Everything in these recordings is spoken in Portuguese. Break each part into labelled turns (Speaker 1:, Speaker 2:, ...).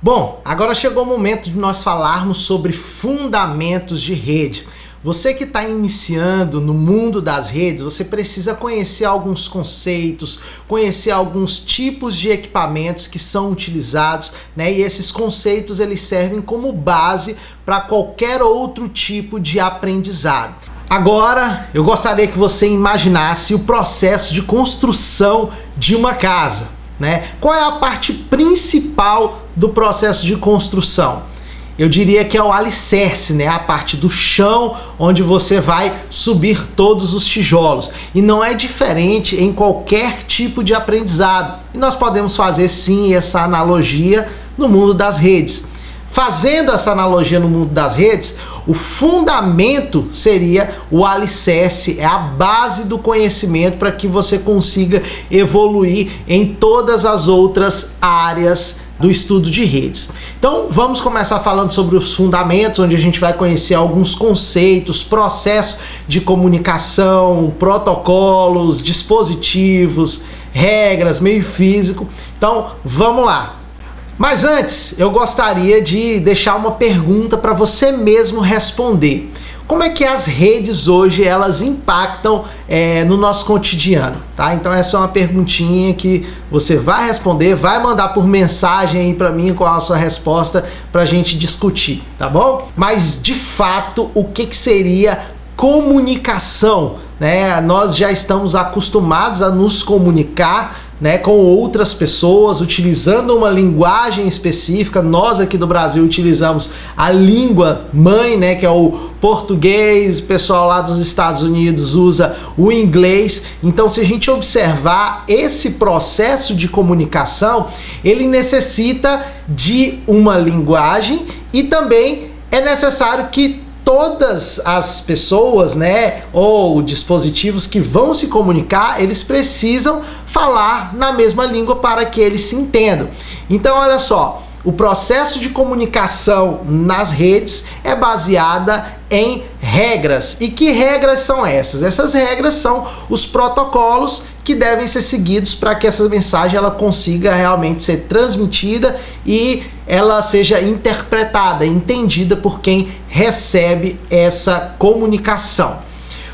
Speaker 1: Bom, agora chegou o momento de nós falarmos sobre fundamentos de rede. Você que está iniciando no mundo das redes, você precisa conhecer alguns conceitos, conhecer alguns tipos de equipamentos que são utilizados, né? E esses conceitos eles servem como base para qualquer outro tipo de aprendizado. Agora, eu gostaria que você imaginasse o processo de construção de uma casa, né? Qual é a parte principal do processo de construção? Eu diria que é o alicerce, né? A parte do chão onde você vai subir todos os tijolos. E não é diferente em qualquer tipo de aprendizado. E nós podemos fazer sim essa analogia no mundo das redes. Fazendo essa analogia no mundo das redes, o fundamento seria o alicerce, é a base do conhecimento para que você consiga evoluir em todas as outras áreas do estudo de redes. Então vamos começar falando sobre os fundamentos, onde a gente vai conhecer alguns conceitos, processos de comunicação, protocolos, dispositivos, regras, meio físico. Então vamos lá. Mas antes, eu gostaria de deixar uma pergunta para você mesmo responder. Como é que as redes hoje elas impactam no nosso cotidiano, tá? Então essa é uma perguntinha que você vai responder, vai mandar por mensagem aí para mim qual a sua resposta para a gente discutir, tá bom? Mas de fato, o que seria comunicação, né? Nós já estamos acostumados a nos comunicar, né, com outras pessoas, utilizando uma linguagem específica. Nós aqui do Brasil utilizamos a língua mãe, né, que é o português, o pessoal lá dos Estados Unidos usa o inglês. Então, se a gente observar esse processo de comunicação, ele necessita de uma linguagem e também é necessário que todas as pessoas, né, ou dispositivos que vão se comunicar, eles precisam falar na mesma língua para que eles se entendam. Então, olha só, o processo de comunicação nas redes é baseada em regras. E que regras são essas? Essas regras são os protocolos que devem ser seguidos para que essa mensagem ela consiga realmente ser transmitida e ela seja interpretada, entendida por quem recebe essa comunicação.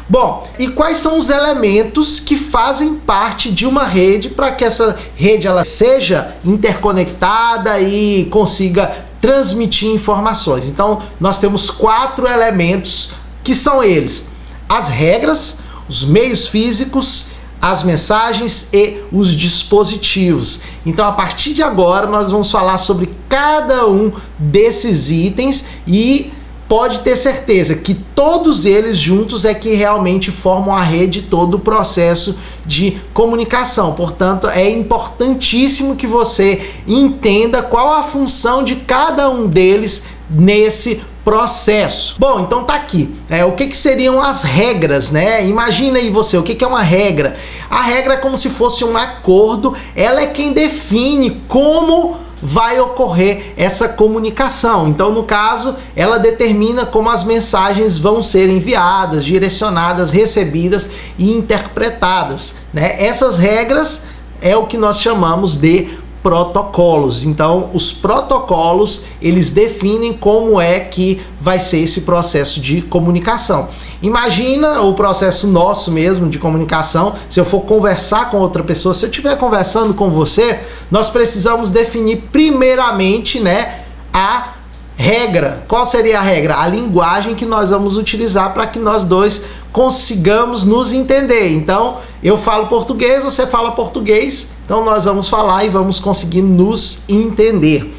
Speaker 1: Bom, e quais são os elementos que fazem parte de uma rede para que essa rede ela seja interconectada e consiga transmitir informações? Então, nós temos 4 elementos que são eles: as regras, os meios físicos, as mensagens e os dispositivos. Então, a partir de agora, nós vamos falar sobre cada um desses itens e pode ter certeza que todos eles juntos é que realmente formam a rede, todo o processo de comunicação. Portanto, é importantíssimo que você entenda qual a função de cada um deles nesse processo. Bom, então tá aqui. O que seriam as regras, né? Imagina aí você, o que é uma regra? A regra é como se fosse um acordo, ela é quem define como vai ocorrer essa comunicação. Então, no caso, ela determina como as mensagens vão ser enviadas, direcionadas, recebidas e interpretadas, né? Essas regras é o que nós chamamos de protocolos. Então, os protocolos, eles definem como é que vai ser esse processo de comunicação. Imagina o processo nosso mesmo de comunicação. Se eu for conversar com outra pessoa, se eu estiver conversando com você, nós precisamos definir primeiramente, né, a regra. Qual seria a regra? A linguagem que nós vamos utilizar para que nós dois consigamos nos entender. Então, eu falo português, você fala português, então nós vamos falar e vamos conseguir nos entender.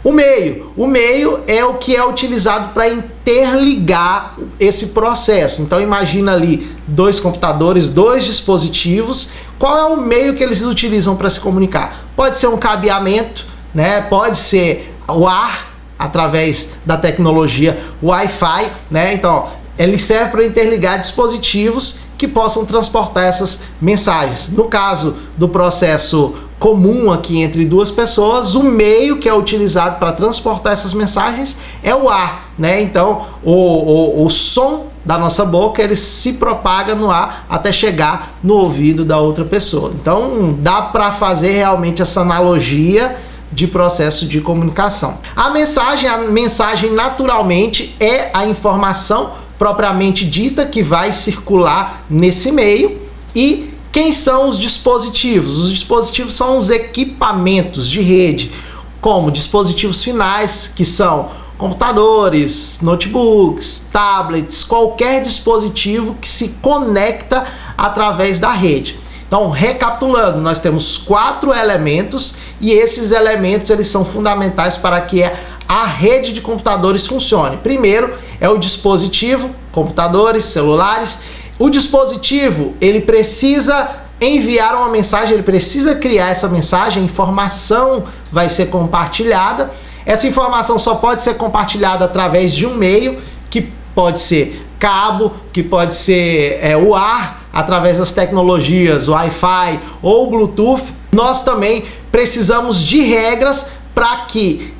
Speaker 1: O meio é o que é utilizado para interligar esse processo. Então imagina ali 2 computadores, 2 dispositivos. Qual é o meio que eles utilizam para se comunicar? Pode ser um cabeamento, né? Pode ser o ar através da tecnologia Wi-Fi, né? Então ele serve para interligar dispositivos que possam transportar essas mensagens. No caso do processo comum aqui entre 2 pessoas, o meio que é utilizado para transportar essas mensagens é o ar, né? Então o som da nossa boca ele se propaga no ar até chegar no ouvido da outra pessoa. Então dá para fazer realmente essa analogia de processo de comunicação. A mensagem naturalmente é a informação propriamente dita que vai circular nesse meio. E quem são os dispositivos? Os dispositivos são os equipamentos de rede, como dispositivos finais, que são computadores, notebooks, tablets, qualquer dispositivo que se conecta através da rede. Então, recapitulando, nós temos 4 elementos e esses elementos eles são fundamentais para que a rede de computadores funcione. Primeiro é o dispositivo, computadores, celulares. O dispositivo, ele precisa enviar uma mensagem, ele precisa criar essa mensagem, a informação vai ser compartilhada. Essa informação só pode ser compartilhada através de um meio, que pode ser cabo, que pode ser o ar, através das tecnologias Wi-Fi ou Bluetooth. Nós também precisamos de regras para que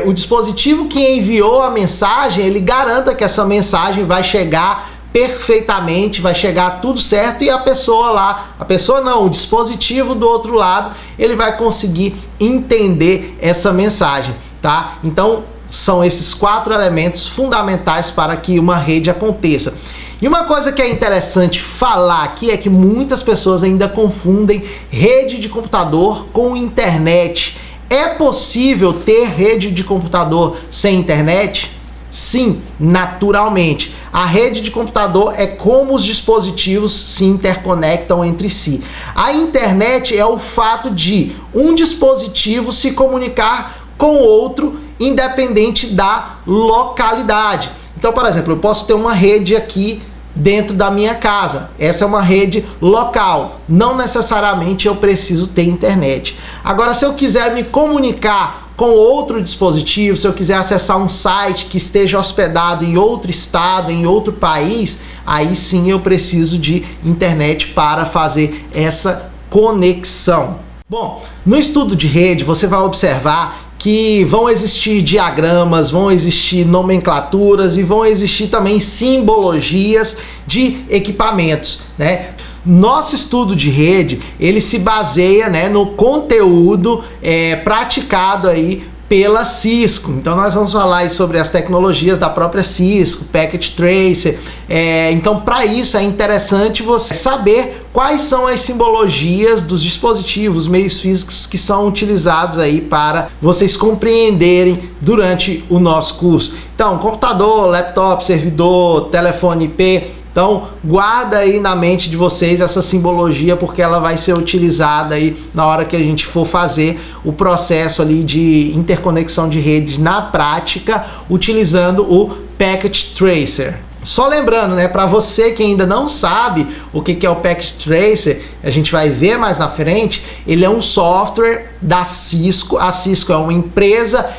Speaker 1: o dispositivo que enviou a mensagem, ele garanta que essa mensagem vai chegar perfeitamente, vai chegar tudo certo e o dispositivo do outro lado, ele vai conseguir entender essa mensagem, tá? Então, são esses 4 elementos fundamentais para que uma rede aconteça. E uma coisa que é interessante falar aqui é que muitas pessoas ainda confundem rede de computador com internet. É possível ter rede de computador sem internet? Sim, naturalmente. A rede de computador é como os dispositivos se interconectam entre si. A internet é o fato de um dispositivo se comunicar com outro independente da localidade. Então, por exemplo, eu posso ter uma rede aqui dentro da minha casa. Essa é uma rede local. Não necessariamente eu preciso ter internet. Agora, se eu quiser me comunicar com outro dispositivo, se eu quiser acessar um site que esteja hospedado em outro estado, em outro país, aí sim eu preciso de internet para fazer essa conexão. Bom, no estudo de rede você vai observar que vão existir diagramas, vão existir nomenclaturas e vão existir também simbologias de equipamentos, né? Nosso estudo de rede, ele se baseia, né, no conteúdo praticado aí pela Cisco. Então nós vamos falar aí sobre as tecnologias da própria Cisco, Packet Tracer. Então para isso é interessante você saber quais são as simbologias dos dispositivos, meios físicos que são utilizados aí para vocês compreenderem durante o nosso curso. Então, computador, laptop, servidor, telefone IP. Então, guarda aí na mente de vocês essa simbologia, porque ela vai ser utilizada aí na hora que a gente for fazer o processo ali de interconexão de redes na prática, utilizando o Packet Tracer. Só lembrando, né, para você que ainda não sabe o que é o Packet Tracer, a gente vai ver mais na frente, ele é um software da Cisco. A Cisco é uma empresa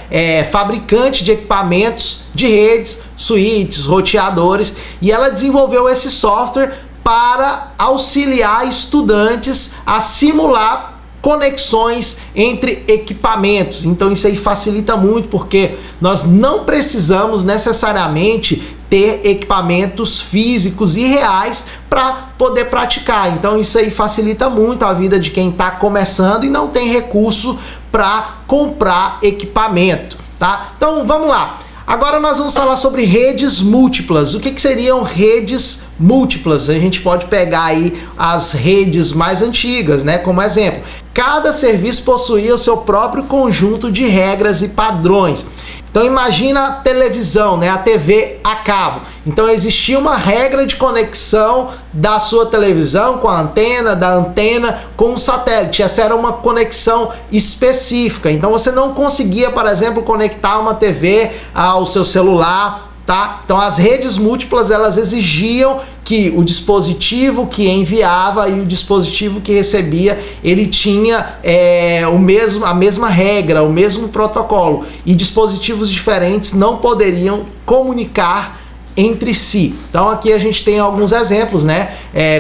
Speaker 1: fabricante de equipamentos de redes, switches, roteadores, e ela desenvolveu esse software para auxiliar estudantes a simular conexões entre equipamentos. Então isso aí facilita muito, porque nós não precisamos necessariamente ter equipamentos físicos e reais para poder praticar. Então isso aí facilita muito a vida de quem está começando e não tem recurso para comprar equipamento, tá? Então vamos lá. Agora nós vamos falar sobre redes múltiplas. O que seriam redes múltiplas? A gente pode pegar aí as redes mais antigas, né? Como exemplo, cada serviço possuía o seu próprio conjunto de regras e padrões. Então imagina a televisão, né? A TV a cabo. Então existia uma regra de conexão da sua televisão com a antena, da antena com o satélite. Essa era uma conexão específica. Então você não conseguia, por exemplo, conectar uma TV ao seu celular, tá? Então as redes múltiplas, elas exigiam que o dispositivo que enviava e o dispositivo que recebia, ele tinha a mesma regra, o mesmo protocolo, e dispositivos diferentes não poderiam comunicar entre si. Então aqui a gente tem alguns exemplos, né?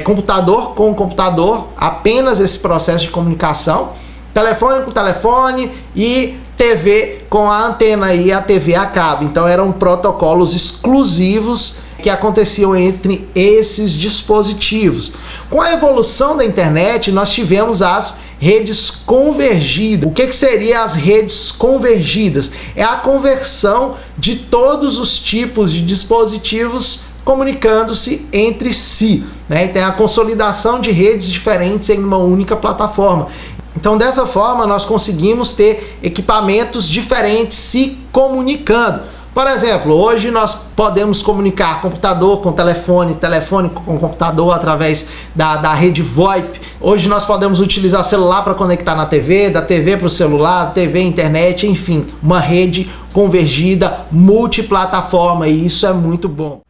Speaker 1: Computador com computador, apenas esse processo de comunicação, telefone com telefone e TV com a antena e a TV a cabo. Então eram protocolos exclusivos que aconteciam entre esses dispositivos. Com a evolução da internet, nós tivemos as redes convergidas. O que seria as redes convergidas? É a conversão de todos os tipos de dispositivos comunicando-se entre si, né? Tem a consolidação de redes diferentes em uma única plataforma. Então, dessa forma, nós conseguimos ter equipamentos diferentes se comunicando. Por exemplo, hoje nós podemos comunicar computador com telefone, telefone com computador através da rede VoIP. Hoje nós podemos utilizar celular para conectar na TV, da TV para o celular, TV, internet, enfim, uma rede convergida, multiplataforma, e isso é muito bom.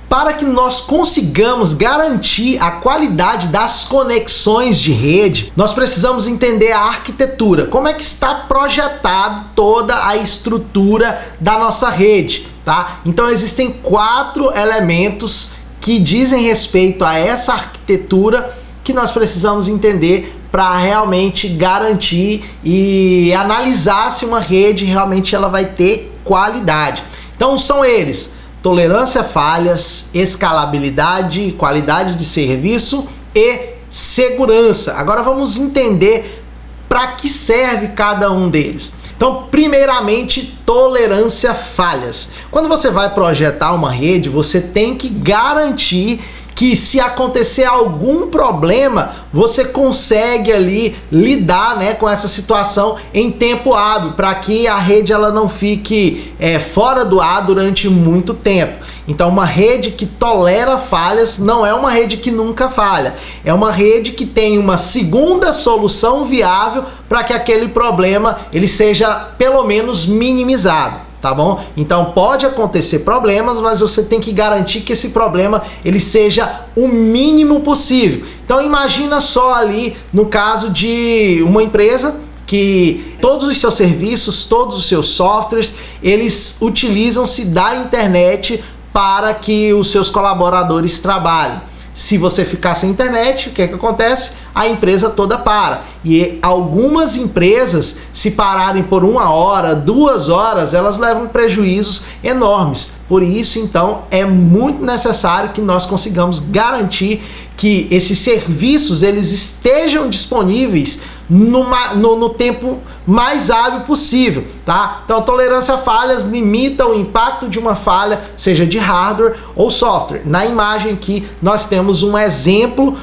Speaker 1: Para que nós consigamos garantir a qualidade das conexões de rede, nós precisamos entender a arquitetura, como é que está projetado toda a estrutura da nossa rede, tá? Então existem 4 elementos que dizem respeito a essa arquitetura que nós precisamos entender para realmente garantir e analisar se uma rede realmente ela vai ter qualidade. Então são eles: tolerância a falhas, escalabilidade, qualidade de serviço e segurança. Agora vamos entender para que serve cada um deles. Então, primeiramente, tolerância a falhas. Quando você vai projetar uma rede, você tem que garantir que se acontecer algum problema, você consegue ali lidar, né, com essa situação em tempo hábil, para que a rede ela não fique fora do ar durante muito tempo. Então, uma rede que tolera falhas não é uma rede que nunca falha, é uma rede que tem uma segunda solução viável para que aquele problema ele seja pelo menos minimizado. Tá bom? Então pode acontecer problemas, mas você tem que garantir que esse problema ele seja o mínimo possível. Então imagina só ali no caso de uma empresa que todos os seus serviços, todos os seus softwares, eles utilizam-se da internet para que os seus colaboradores trabalhem. Se você ficar sem internet, o que acontece? A empresa toda para. E algumas empresas, se pararem por 1 hora, 2 horas, elas levam prejuízos enormes. Por isso, então, é muito necessário que nós consigamos garantir que esses serviços eles estejam disponíveis no tempo mais hábil possível, tá? Então, a tolerância a falhas limita o impacto de uma falha, seja de hardware ou software. Na imagem aqui, nós temos um exemplo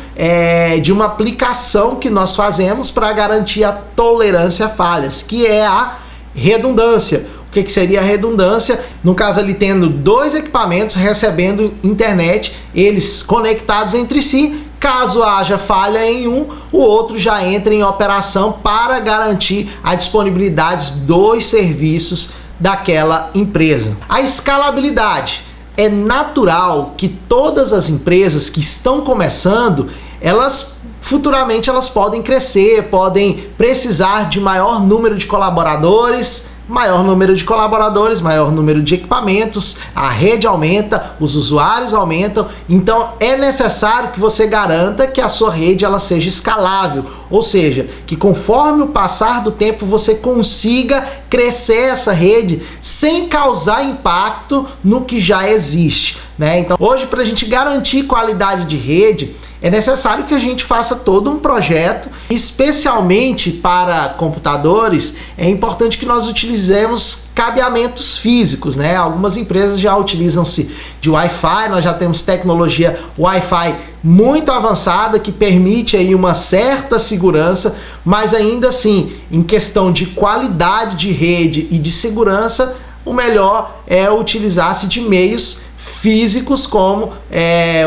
Speaker 1: de uma aplicação que nós fazemos para garantir a tolerância a falhas, que é a redundância. O que seria a redundância? No caso ali tendo 2 equipamentos recebendo internet, eles conectados entre si, caso haja falha em um, o outro já entra em operação para garantir a disponibilidade dos serviços daquela empresa. A escalabilidade. É natural que todas as empresas que estão começando, futuramente elas podem crescer, podem precisar de maior número de colaboradores, maior número de equipamentos, a rede aumenta, os usuários aumentam, então é necessário que você garanta que a sua rede ela seja escalável, ou seja, que conforme o passar do tempo você consiga crescer essa rede sem causar impacto no que já existe, né? Então hoje, para a gente garantir qualidade de rede, é necessário que a gente faça todo um projeto, especialmente para computadores. É importante que nós utilizemos cabeamentos físicos, né? Algumas empresas já utilizam-se de Wi-Fi, nós já temos tecnologia Wi-Fi muito avançada que permite aí uma certa segurança, mas ainda assim, em questão de qualidade de rede e de segurança, o melhor é utilizar-se de meios físicos como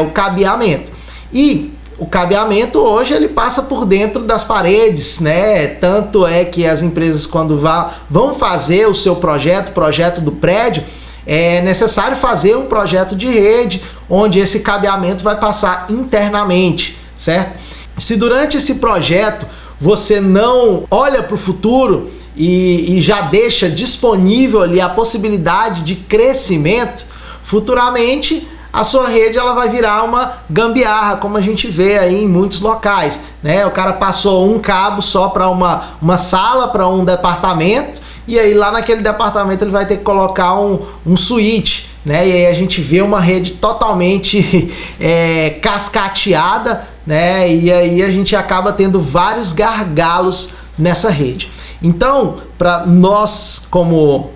Speaker 1: o cabeamento. E o cabeamento hoje ele passa por dentro das paredes, né? Tanto é que as empresas quando vão fazer o seu projeto do prédio, é necessário fazer um projeto de rede onde esse cabeamento vai passar internamente, certo? Se durante esse projeto você não olha para o futuro e já deixa disponível ali a possibilidade de crescimento, futuramente a sua rede ela vai virar uma gambiarra, como a gente vê aí em muitos locais, né? O cara passou um cabo só para uma sala, para um departamento, e aí lá naquele departamento ele vai ter que colocar um switch, né? E aí a gente vê uma rede totalmente cascateada, né? E aí a gente acaba tendo vários gargalos nessa rede. Então, para nós como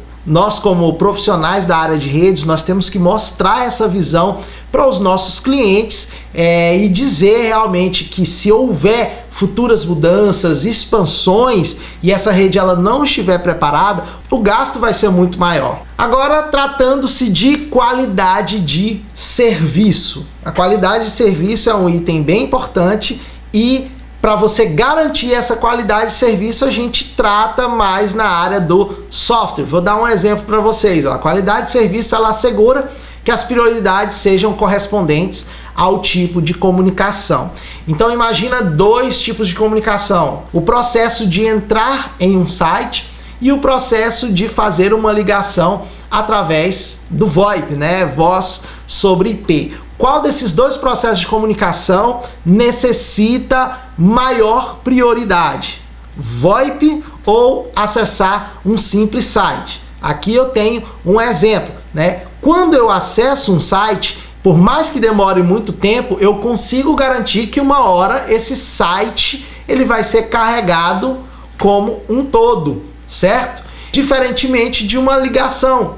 Speaker 1: profissionais da área de redes, nós temos que mostrar essa visão para os nossos clientes e dizer realmente que se houver futuras mudanças, expansões e essa rede ela não estiver preparada, o gasto vai ser muito maior. Agora, tratando-se de qualidade de serviço. A qualidade de serviço é um item bem importante e para você garantir essa qualidade de serviço, a gente trata mais na área do software. Vou dar um exemplo para vocês. A qualidade de serviço ela assegura que as prioridades sejam correspondentes ao tipo de comunicação. Então imagina dois tipos de comunicação: o processo de entrar em um site e o processo de fazer uma ligação através do VoIP, né? Voz sobre IP. Qual desses dois processos de comunicação necessita maior prioridade? VoIP ou acessar um simples site? Aqui eu tenho um exemplo, né? Quando eu acesso um site, por mais que demore muito tempo, eu consigo garantir que uma hora esse site ele vai ser carregado como um todo, certo? Diferentemente de uma ligação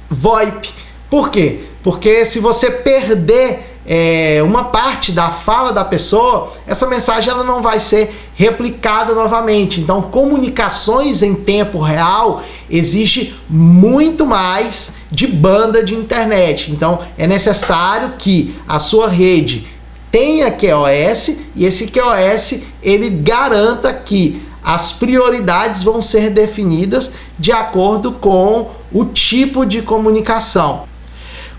Speaker 1: VoIP. Por quê? Porque se você perder uma parte da fala da pessoa, essa mensagem ela não vai ser replicada novamente. Então, comunicações em tempo real exige muito mais de banda de internet. Então, é necessário que a sua rede tenha QoS e esse QoS ele garanta que as prioridades vão ser definidas de acordo com o tipo de comunicação.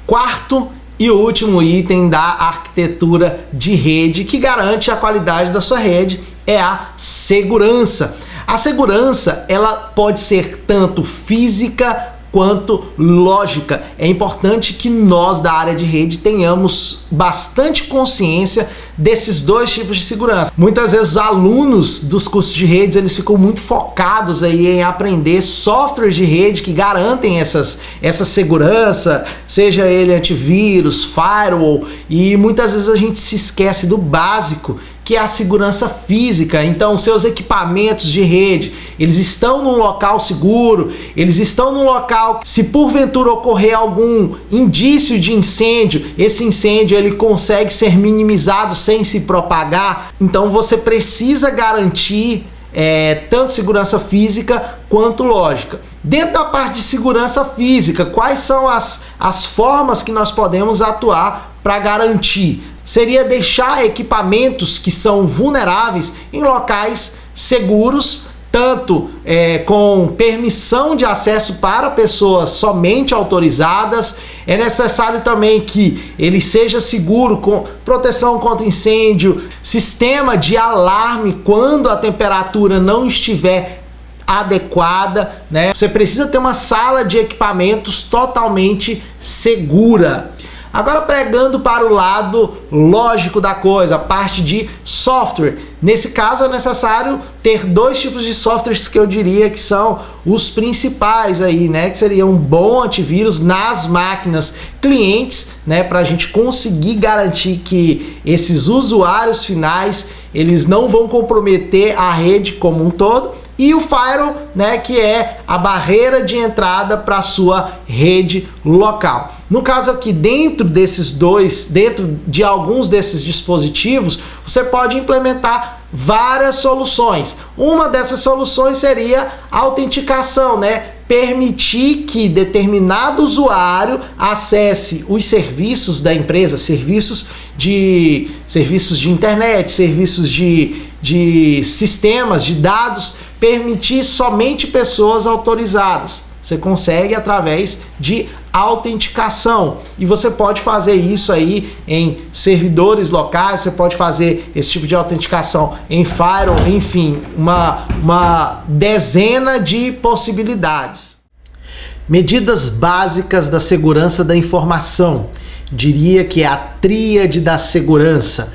Speaker 1: Quarto e último item da arquitetura de rede que garante a qualidade da sua rede é a segurança. A segurança ela pode ser tanto física quanto lógica. É importante que nós da área de rede tenhamos bastante consciência desses dois tipos de segurança. Muitas vezes os alunos dos cursos de redes eles ficam muito focados aí em aprender softwares de rede que garantem essa segurança, seja ele antivírus, firewall, e muitas vezes a gente se esquece do básico, que é a segurança física. Então, seus equipamentos de rede, eles estão num local seguro, eles estão num local que, se porventura ocorrer algum indício de incêndio, esse incêndio ele consegue ser minimizado sem se propagar. Então, você precisa garantir tanto segurança física quanto lógica. Dentro da parte de segurança física, quais são as formas que nós podemos atuar para garantir? Seria deixar equipamentos que são vulneráveis em locais seguros, tanto com permissão de acesso para pessoas somente autorizadas. É necessário também que ele seja seguro, com proteção contra incêndio, sistema de alarme quando a temperatura não estiver adequada, né? Você precisa ter uma sala de equipamentos totalmente segura. Agora, pregando para o lado lógico da coisa, a parte de software. Nesse caso é necessário ter dois tipos de softwares que eu diria que são os principais aí, né? Que seria um bom antivírus nas máquinas clientes, né? Para a gente conseguir garantir que esses usuários finais eles não vão comprometer a rede como um todo. E o firewall, né, que é a barreira de entrada para a sua rede local. No caso aqui, dentro de alguns desses dispositivos, você pode implementar várias soluções. Uma dessas soluções seria a autenticação, né? Permitir que determinado usuário acesse os serviços da empresa, serviços de internet, serviços de sistemas de dados, permitir somente pessoas autorizadas. Você consegue através de autenticação e você pode fazer isso aí em servidores locais, você pode fazer esse tipo de autenticação em firewall, enfim, uma dezena de possibilidades. Medidas básicas da segurança da informação. Diria que é a tríade da segurança: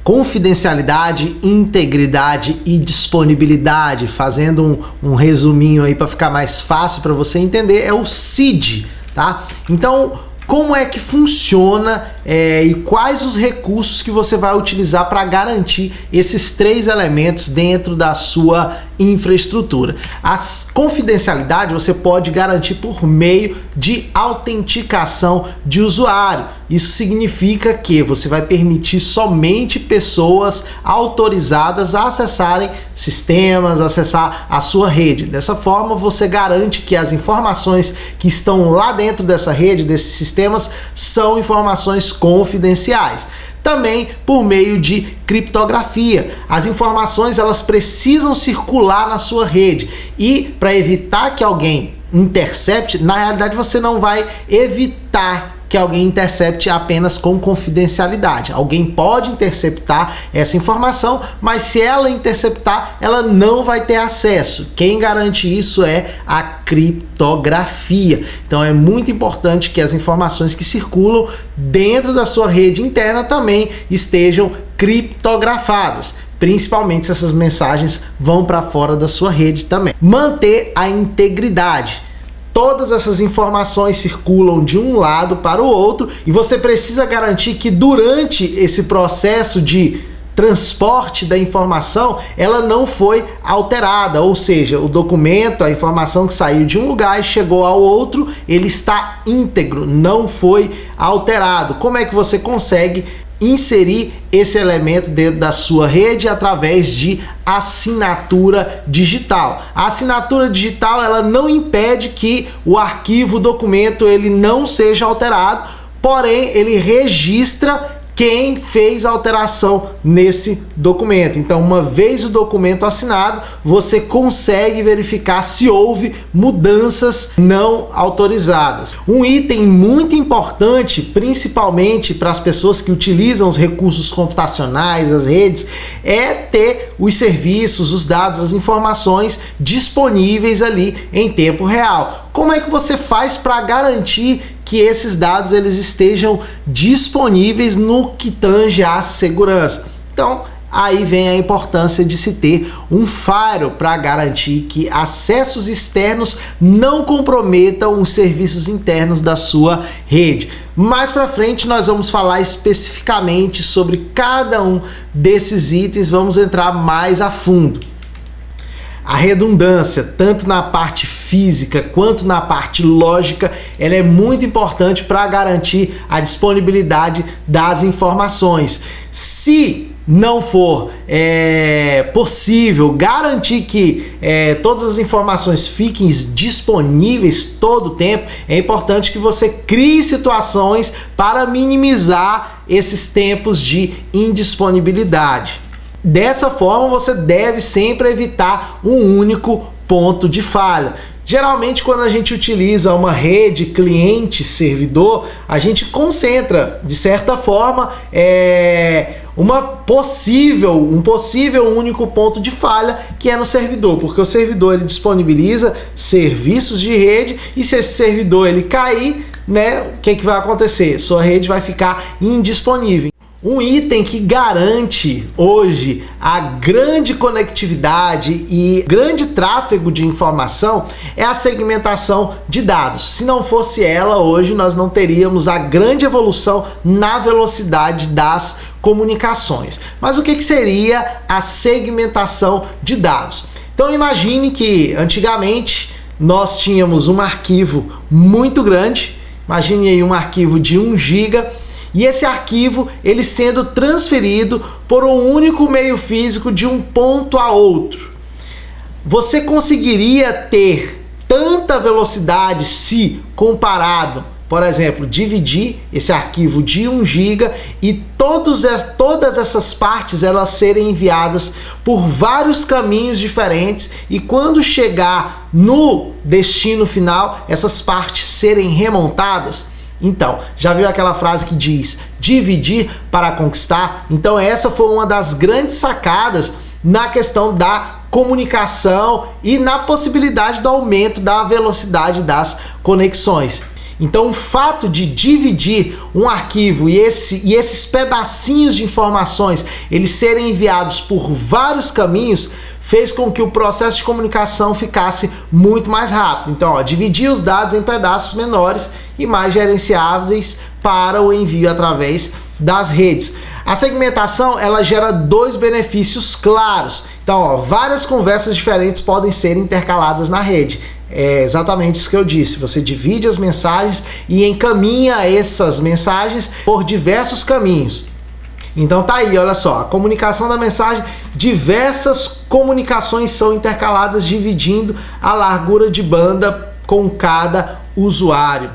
Speaker 1: confidencialidade, integridade e disponibilidade. Fazendo um resuminho aí para ficar mais fácil para você entender, é o CID, tá? Então, como é que funciona e quais os recursos que você vai utilizar para garantir esses 3 elementos dentro da sua infraestrutura. A confidencialidade você pode garantir por meio de autenticação de usuário. Isso significa que você vai permitir somente pessoas autorizadas a acessarem sistemas, acessar a sua rede. Dessa forma, você garante que as informações que estão lá dentro dessa rede, desses sistemas, são informações confidenciais. Também por meio de criptografia. As informações elas precisam circular na sua rede e para evitar que alguém intercepte, na realidade você não vai evitar que alguém intercepte apenas com confidencialidade. Alguém pode interceptar essa informação, mas se ela interceptar, ela não vai ter acesso. Quem garante isso é a criptografia. Então é muito importante que as informações que circulam dentro da sua rede interna também estejam criptografadas, principalmente se essas mensagens vão para fora da sua rede também. Manter a integridade. Todas essas informações circulam de um lado para o outro e você precisa garantir que durante esse processo de transporte da informação, ela não foi alterada, ou seja, o documento, a informação que saiu de um lugar e chegou ao outro, ele está íntegro, não foi alterado. Como é que você consegue inserir esse elemento dentro da sua rede através de assinatura digital? A assinatura digital ela não impede que o arquivo, o documento, ele não seja alterado, porém ele registra quem fez a alteração nesse documento. Então, uma vez o documento assinado, você consegue verificar se houve mudanças não autorizadas. Um item muito importante, principalmente para as pessoas que utilizam os recursos computacionais, as redes, é ter os serviços, os dados, as informações disponíveis ali em tempo real. Como é que você faz para garantir que esses dados eles estejam disponíveis no que tange à segurança? Então, aí vem a importância de se ter um firewall para garantir que acessos externos não comprometam os serviços internos da sua rede. Mais para frente nós vamos falar especificamente sobre cada um desses itens, vamos entrar mais a fundo. A redundância, tanto na parte física quanto na parte lógica, ela é muito importante para garantir a disponibilidade das informações. Se não for possível garantir que todas as informações fiquem disponíveis todo o tempo, é importante que você crie situações para minimizar esses tempos de indisponibilidade. Dessa forma, você deve sempre evitar um único ponto de falha. Geralmente, quando a gente utiliza uma rede cliente-servidor, a gente concentra, de certa forma, um possível único ponto de falha, que é no servidor, porque o servidor ele disponibiliza serviços de rede e se esse servidor ele cair, né, o que vai acontecer? Sua rede vai ficar indisponível. Um item que garante hoje a grande conectividade e grande tráfego de informação é a segmentação de dados. Se não fosse ela, hoje nós não teríamos a grande evolução na velocidade das comunicações. Mas o que seria a segmentação de dados? Então imagine que antigamente nós tínhamos um arquivo muito grande, imagine aí um arquivo de 1 GB, e esse arquivo ele sendo transferido por um único meio físico de um ponto a outro. Você conseguiria ter tanta velocidade se comparado, por exemplo, dividir esse arquivo de 1 GB e todas essas partes elas serem enviadas por vários caminhos diferentes e quando chegar no destino final, essas partes serem remontadas? Então, já viu aquela frase que diz dividir para conquistar? Então essa foi uma das grandes sacadas na questão da comunicação e na possibilidade do aumento da velocidade das conexões. Então o fato de dividir um arquivo e esses pedacinhos de informações eles serem enviados por vários caminhos fez com que o processo de comunicação ficasse muito mais rápido. Então, ó, dividir os dados em pedaços menores e mais gerenciáveis para o envio através das redes. A segmentação, ela gera dois benefícios claros. Então, ó, várias conversas diferentes podem ser intercaladas na rede. É exatamente isso que eu disse. Você divide as mensagens e encaminha essas mensagens por diversos caminhos. Então tá aí, olha só, a comunicação da mensagem, diversas comunicações são intercaladas, dividindo a largura de banda com cada usuário.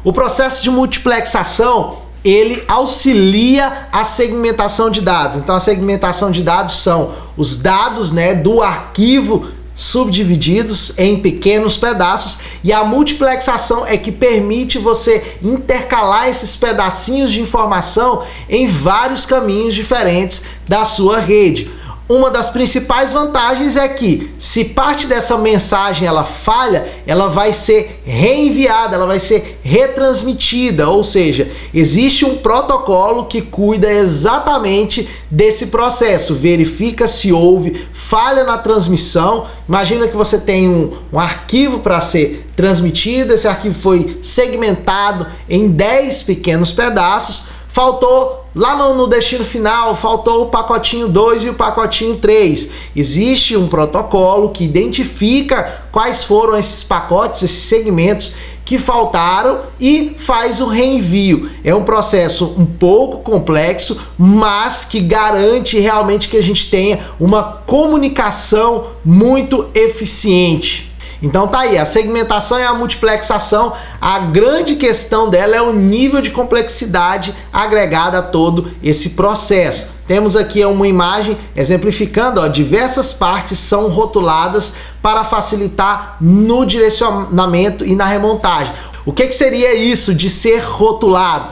Speaker 1: O processo de multiplexação, ele auxilia a segmentação de dados. Então a segmentação de dados são os dados, né, do arquivo subdivididos em pequenos pedaços, e a multiplexação é que permite você intercalar esses pedacinhos de informação em vários caminhos diferentes da sua rede. Uma das principais vantagens é que, se parte dessa mensagem ela falha, ela vai ser reenviada, ela vai ser retransmitida, ou seja, existe um protocolo que cuida exatamente desse processo, verifica se houve falha na transmissão. Imagina que você tem um arquivo para ser transmitido, esse arquivo foi segmentado em 10 pequenos pedaços, faltou lá no destino final, faltou o pacotinho 2 e o pacotinho 3. Existe um protocolo que identifica quais foram esses pacotes, esses segmentos que faltaram e faz o reenvio. É um processo um pouco complexo, mas que garante realmente que a gente tenha uma comunicação muito eficiente. Então tá aí, a segmentação e a multiplexação, a grande questão dela é o nível de complexidade agregada a todo esse processo. Temos aqui uma imagem exemplificando, ó, diversas partes são rotuladas para facilitar no direcionamento e na remontagem. O que seria isso de ser rotulado?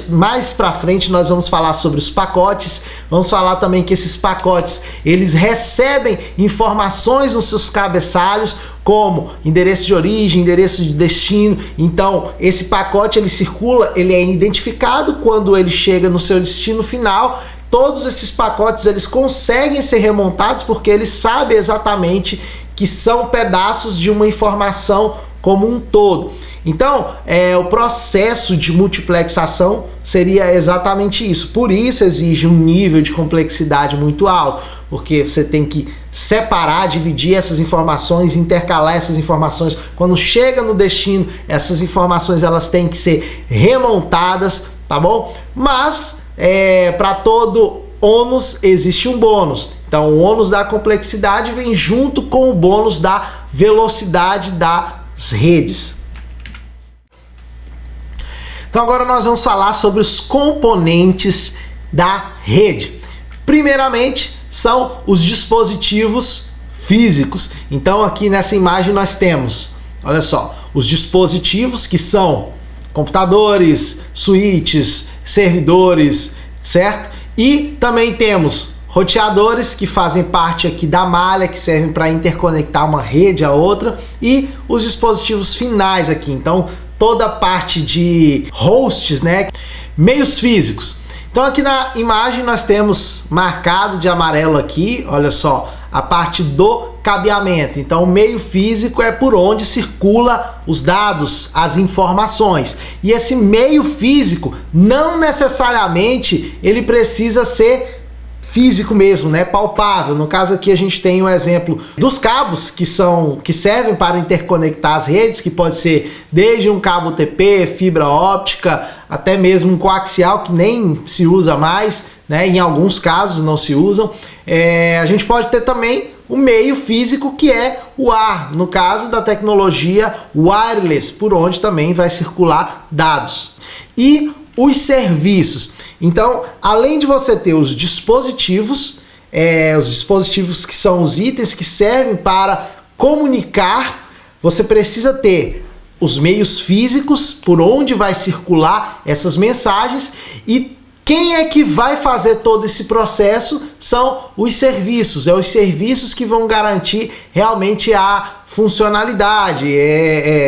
Speaker 1: Mais para frente nós vamos falar sobre os pacotes, vamos falar também que esses pacotes, eles recebem informações nos seus cabeçalhos, como endereço de origem, endereço de destino. Então, esse pacote ele circula, ele é identificado quando ele chega no seu destino final. Todos esses pacotes eles conseguem ser remontados porque eles sabem exatamente que são pedaços de uma informação como um todo. Então, o processo de multiplexação seria exatamente isso. Por isso exige um nível de complexidade muito alto, porque você tem que separar, dividir essas informações, intercalar essas informações. Quando chega no destino, essas informações elas têm que ser remontadas, tá bom? Mas para todo ônus existe um bônus. Então, o ônus da complexidade vem junto com o bônus da velocidade das redes. Então agora nós vamos falar sobre os componentes da rede. Primeiramente, são os dispositivos físicos. Então aqui nessa imagem nós temos, olha só, os dispositivos que são computadores, switches, servidores, certo? E também temos roteadores que fazem parte aqui da malha, que servem para interconectar uma rede a outra, e os dispositivos finais aqui. Então toda a parte de hosts, né? Meios físicos. Então aqui na imagem nós temos marcado de amarelo aqui, olha só, a parte do cabeamento. Então o meio físico é por onde circula os dados, as informações. E esse meio físico não necessariamente ele precisa ser físico mesmo, né? Palpável. No caso aqui a gente tem um exemplo dos cabos que servem para interconectar as redes, que pode ser desde um cabo UTP, fibra óptica, até mesmo um coaxial que nem se usa mais, né? Em alguns casos não se usam. A gente pode ter também o meio físico que é o ar, no caso da tecnologia wireless, por onde também vai circular dados. E os serviços. Então, além de você ter os dispositivos que são os itens que servem para comunicar, você precisa ter os meios físicos por onde vai circular essas mensagens, e quem é que vai fazer todo esse processo são os serviços. Os serviços que vão garantir realmente a funcionalidade,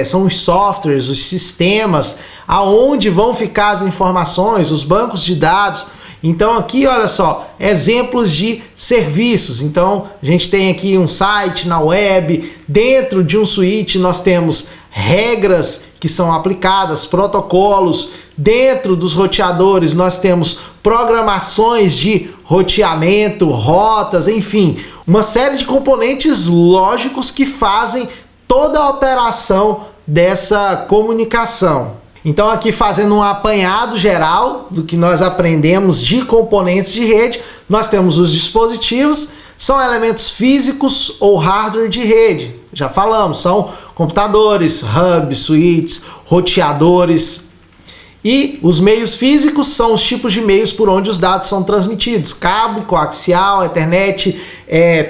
Speaker 1: são os softwares, os sistemas, aonde vão ficar as informações, os bancos de dados. Então aqui, olha só, exemplos de serviços. Então a gente tem aqui um site na web, dentro de um switch nós temos regras que são aplicadas, protocolos. Dentro dos roteadores nós temos programações de roteamento, rotas, enfim, uma série de componentes lógicos que fazem toda a operação dessa comunicação. Então aqui fazendo um apanhado geral do que nós aprendemos de componentes de rede, nós temos os dispositivos, são elementos físicos ou hardware de rede. Já falamos, são computadores, hubs, switches, roteadores. E os meios físicos são os tipos de meios por onde os dados são transmitidos. Cabo, coaxial, Ethernet,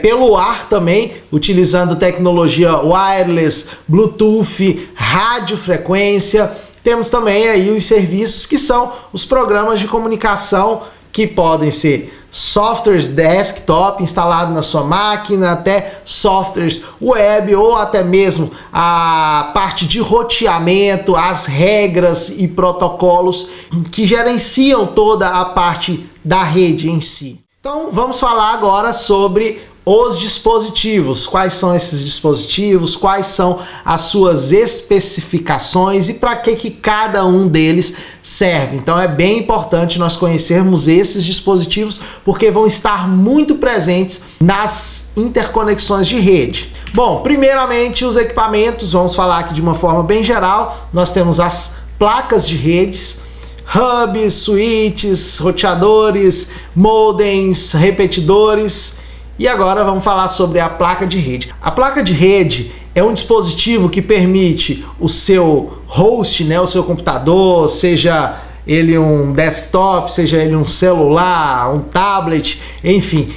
Speaker 1: pelo ar também, utilizando tecnologia wireless, Bluetooth, radiofrequência. Temos também aí os serviços que são os programas de comunicação que podem ser softwares desktop instalado na sua máquina, até softwares web ou até mesmo a parte de roteamento, as regras e protocolos que gerenciam toda a parte da rede em si. Então vamos falar agora sobre os dispositivos, quais são esses dispositivos, quais são as suas especificações e para que cada um deles serve. Então é bem importante nós conhecermos esses dispositivos porque vão estar muito presentes nas interconexões de rede. Bom, primeiramente os equipamentos, vamos falar aqui de uma forma bem geral, nós temos as placas de redes, hubs, switches, roteadores, modems, repetidores. E agora vamos falar sobre a placa de rede. A placa de rede é um dispositivo que permite o seu host, né, o seu computador, seja ele um desktop, seja ele um celular, um tablet, enfim.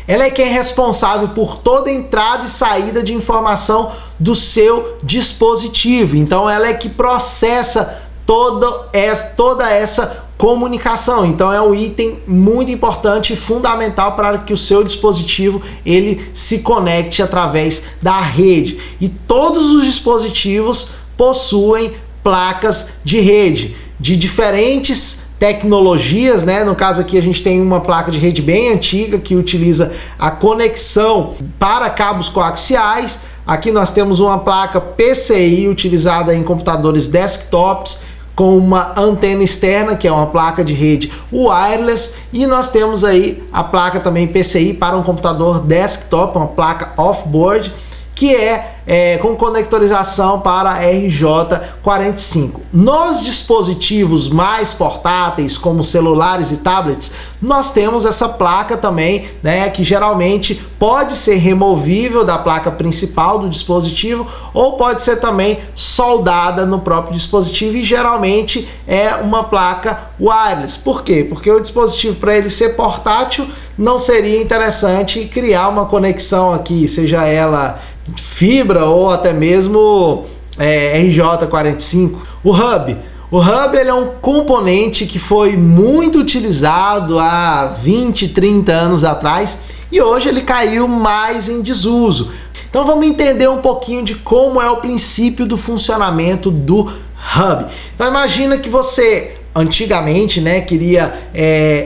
Speaker 1: Ela é quem é responsável por toda entrada e saída de informação do seu dispositivo. Então ela é que processa toda essa comunicação. Então é um item muito importante e fundamental para que o seu dispositivo ele se conecte através da rede. E todos os dispositivos possuem placas de rede de diferentes tecnologias, né? No caso aqui a gente tem uma placa de rede bem antiga que utiliza a conexão para cabos coaxiais. Aqui nós temos uma placa PCI utilizada em computadores desktops com uma antena externa, que é uma placa de rede wireless, e nós temos aí a placa também PCI para um computador desktop, uma placa off-board, que é com conectorização para RJ45. Nos dispositivos mais portáteis, como celulares e tablets, nós temos essa placa também, né, que geralmente pode ser removível da placa principal do dispositivo ou pode ser também soldada no próprio dispositivo e geralmente é uma placa wireless. Por quê? Porque o dispositivo, para ele ser portátil, não seria interessante criar uma conexão aqui, seja ela fibra ou até mesmo RJ45. O hub ele é um componente que foi muito utilizado há 20, 30 anos atrás e hoje ele caiu mais em desuso. Então vamos entender um pouquinho de como é o princípio do funcionamento do hub. Então imagina que você antigamente, né, queria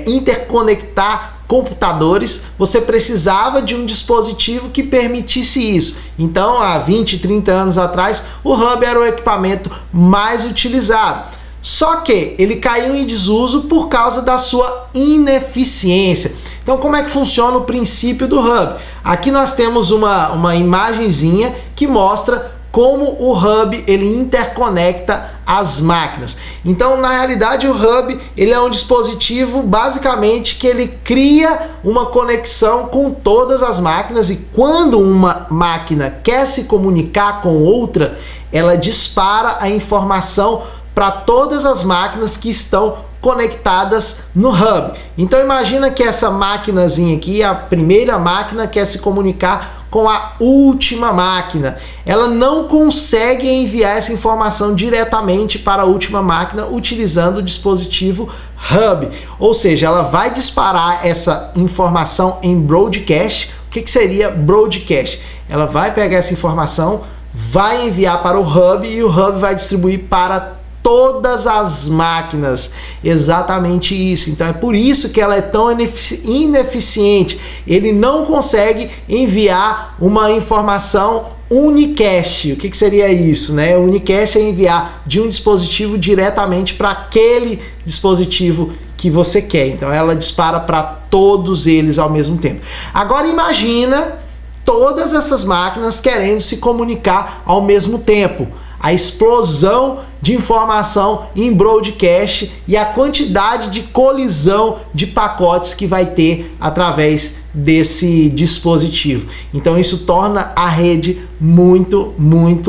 Speaker 1: interconectar computadores, você precisava de um dispositivo que permitisse isso. Então, há 20, 30 anos atrás, o hub era o equipamento mais utilizado. Só que ele caiu em desuso por causa da sua ineficiência. Então, como é que funciona o princípio do hub? Aqui nós temos uma imagenzinha que mostra como o hub ele interconecta as máquinas. Então, na realidade, o hub ele é um dispositivo basicamente que ele cria uma conexão com todas as máquinas e quando uma máquina quer se comunicar com outra, ela dispara a informação para todas as máquinas que estão conectadas no hub. Então imagina que essa maquinazinha aqui, a primeira máquina quer se comunicar com a última máquina. Ela não consegue enviar essa informação diretamente para a última máquina utilizando o dispositivo hub. Ou seja, ela vai disparar essa informação em broadcast. O que seria broadcast? Ela vai pegar essa informação, vai enviar para o hub e o hub vai distribuir para todas as máquinas. Exatamente isso. Então é por isso que ela é tão ineficiente. Ele não consegue enviar uma informação unicast. O que seria isso, né? O unicast é enviar de um dispositivo diretamente para aquele dispositivo que você quer. Então ela dispara para todos eles ao mesmo tempo. Agora imagina todas essas máquinas querendo se comunicar ao mesmo tempo. A explosão de informação em broadcast e a quantidade de colisão de pacotes que vai ter através desse dispositivo. Então isso torna a rede muito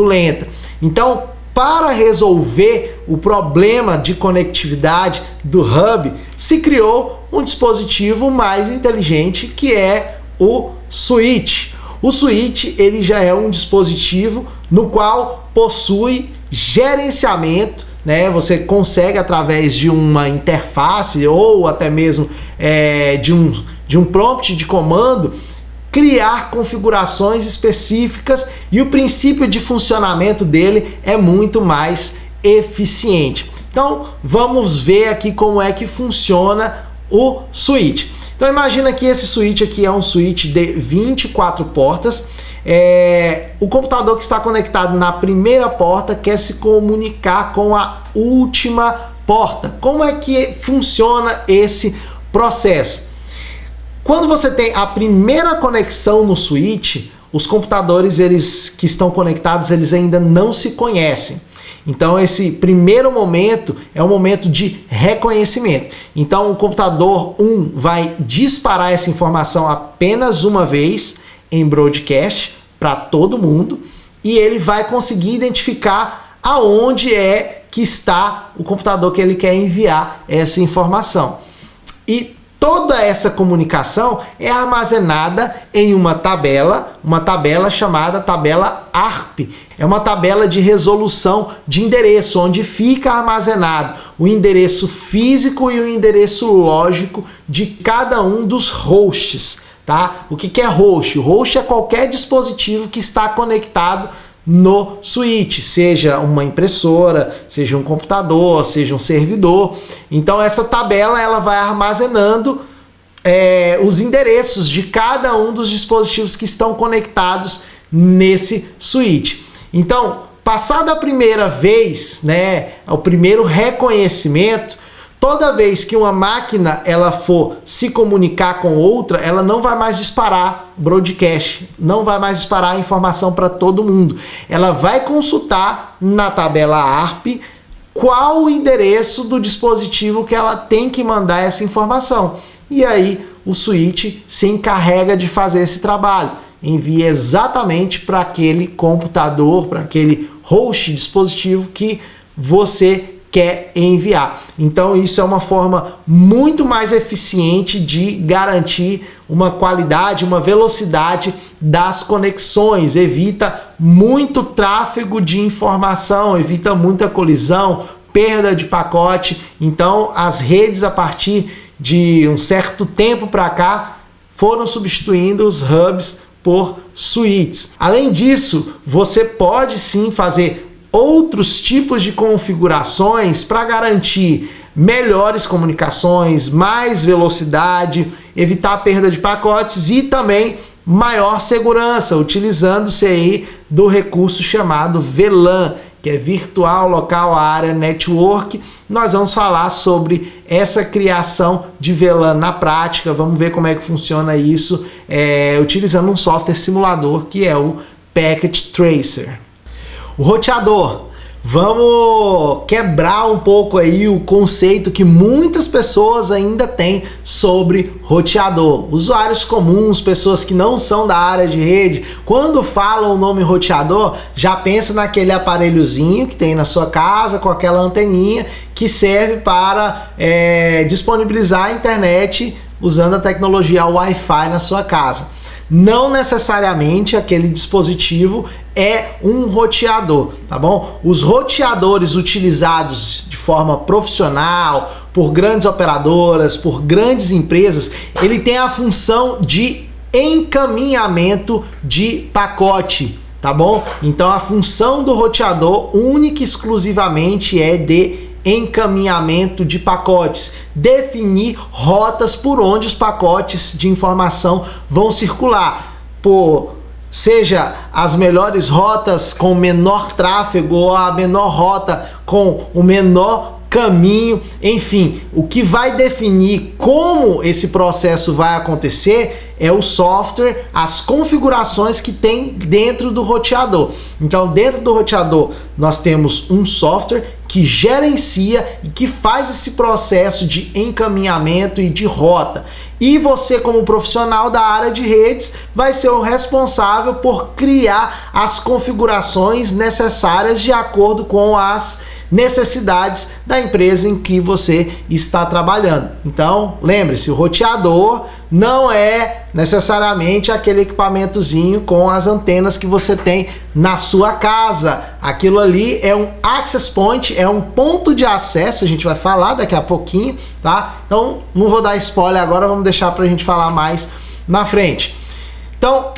Speaker 1: lenta. Então, para resolver o problema de conectividade do hub, se criou um dispositivo mais inteligente, que é o switch. O switch, ele já é um dispositivo no qual possui gerenciamento, né? Você consegue, através de uma interface ou até mesmo de um prompt de comando, criar configurações específicas, e o princípio de funcionamento dele é muito mais eficiente. Então vamos ver aqui como é que funciona o switch. Então imagina que esse switch aqui é um switch de 24 portas. O computador que está conectado na primeira porta quer se comunicar com a última porta. Como é que funciona esse processo? Quando você tem a primeira conexão no switch, os computadores que estão conectados, eles ainda não se conhecem. Então esse primeiro momento é um momento de reconhecimento. Então o computador 1 vai disparar essa informação apenas uma vez em broadcast para todo mundo, e ele vai conseguir identificar aonde é que está o computador que ele quer enviar essa informação. E toda essa comunicação é armazenada em uma tabela chamada tabela ARP. É uma tabela de resolução de endereço, onde fica armazenado o endereço físico e o endereço lógico de cada um dos hosts, tá? O que é host? O host é qualquer dispositivo que está conectado no switch, seja uma impressora, seja um computador, seja um servidor. Então essa tabela ela vai armazenando os endereços de cada um dos dispositivos que estão conectados nesse switch. Então, passada a primeira vez, né, o primeiro reconhecimento, toda vez que uma máquina ela for se comunicar com outra, ela não vai mais disparar broadcast, não vai mais disparar informação para todo mundo. Ela vai consultar na tabela ARP qual o endereço do dispositivo que ela tem que mandar essa informação. E aí o switch se encarrega de fazer esse trabalho. Envia exatamente para aquele computador, para aquele host dispositivo que você quer enviar. Então isso é uma forma muito mais eficiente de garantir uma qualidade, uma velocidade das conexões, evita muito tráfego de informação, evita muita colisão, perda de pacote. Então as redes, a partir de um certo tempo para cá, foram substituindo os hubs por switches. Além disso, você pode sim fazer outros tipos de configurações para garantir melhores comunicações, mais velocidade, evitar a perda de pacotes e também maior segurança, utilizando-se aí do recurso chamado VLAN, que é Virtual Local Area Network. Nós vamos falar sobre essa criação de VLAN na prática, vamos ver como é que funciona isso utilizando um software simulador que é o Packet Tracer. O roteador. Vamos quebrar um pouco aí o conceito que muitas pessoas ainda têm sobre roteador. Usuários comuns, pessoas que não são da área de rede, quando falam o nome roteador, já pensa naquele aparelhozinho que tem na sua casa com aquela anteninha que serve para disponibilizar a internet usando a tecnologia Wi-Fi na sua casa. Não necessariamente aquele dispositivo é um roteador, tá bom? Os roteadores utilizados de forma profissional por grandes operadoras, por grandes empresas, ele tem a função de encaminhamento de pacote, tá bom? Então a função do roteador única e exclusivamente é de encaminhamento de pacotes, definir rotas por onde os pacotes de informação vão circular, seja as melhores rotas com menor tráfego ou a menor rota com o menor caminho, enfim, o que vai definir como esse processo vai acontecer é o software, as configurações que tem dentro do roteador. Então, dentro do roteador, nós temos um software que gerencia e que faz esse processo de encaminhamento e de rota. E você, como profissional da área de redes, vai ser o responsável por criar as configurações necessárias de acordo com as necessidades da empresa em que você está trabalhando. Então, lembre-se, o roteador não é necessariamente aquele equipamentozinho com as antenas que você tem na sua casa. Aquilo ali é um access point, é um ponto de acesso, a gente vai falar daqui a pouquinho, tá? Então, não vou dar spoiler agora, vamos deixar pra gente falar mais na frente. Então,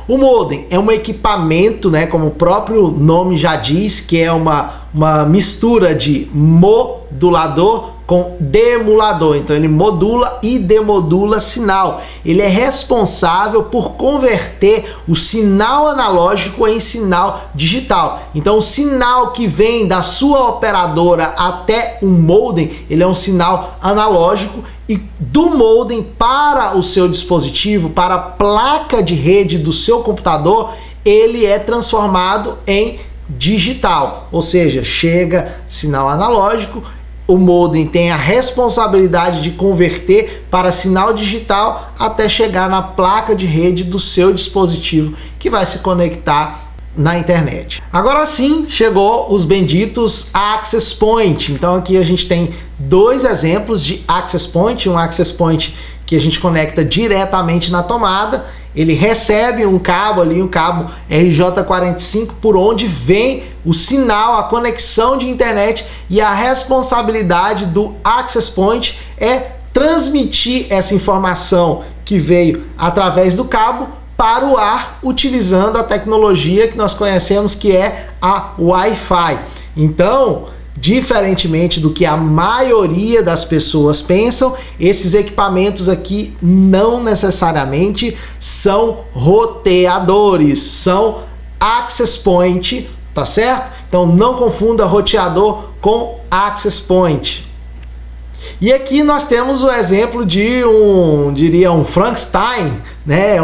Speaker 1: o modem é um equipamento, né, como o próprio nome já diz, que é uma mistura de modulador com demulador. Então ele modula e demodula sinal. Ele é responsável por converter o sinal analógico em sinal digital. Então o sinal que vem da sua operadora até um modem, ele é um sinal analógico, e do modem para o seu dispositivo, para a placa de rede do seu computador, ele é transformado em digital, ou seja, chega sinal analógico, o modem tem a responsabilidade de converter para sinal digital até chegar na placa de rede do seu dispositivo que vai se conectar na internet. Agora sim, chegou os benditos Access Point. Então aqui a gente tem dois exemplos de Access Point, um Access Point que a gente conecta diretamente na tomada, ele recebe um cabo ali, um cabo RJ45, por onde vem o sinal, a conexão de internet, e a responsabilidade do Access Point é transmitir essa informação que veio através do cabo para o ar, utilizando a tecnologia que nós conhecemos, que é a Wi-Fi. Então, diferentemente do que a maioria das pessoas pensam, esses equipamentos aqui não necessariamente são roteadores, são access point, tá certo? Então não confunda roteador com access point. E aqui nós temos o exemplo de um Frankenstein, né?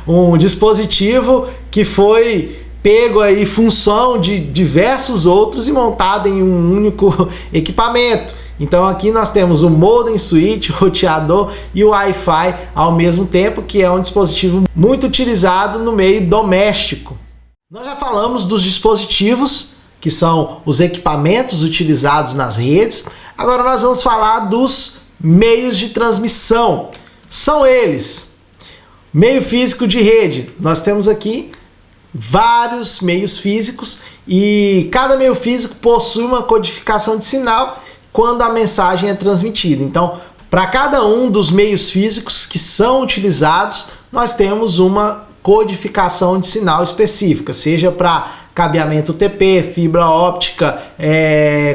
Speaker 1: Um dispositivo que foi pego aí função de diversos outros e montado em um único equipamento. Então aqui nós temos o modem, switch, roteador e o Wi-Fi ao mesmo tempo, que é um dispositivo muito utilizado no meio doméstico. Nós já falamos dos dispositivos, que são os equipamentos utilizados nas redes. Agora nós vamos falar dos meios de transmissão. São eles: meio físico de rede. Nós temos aqui vários meios físicos e cada meio físico possui uma codificação de sinal quando a mensagem é transmitida. Então, para cada um dos meios físicos que são utilizados, nós temos uma codificação de sinal específica, seja para cabeamento UTP, fibra óptica,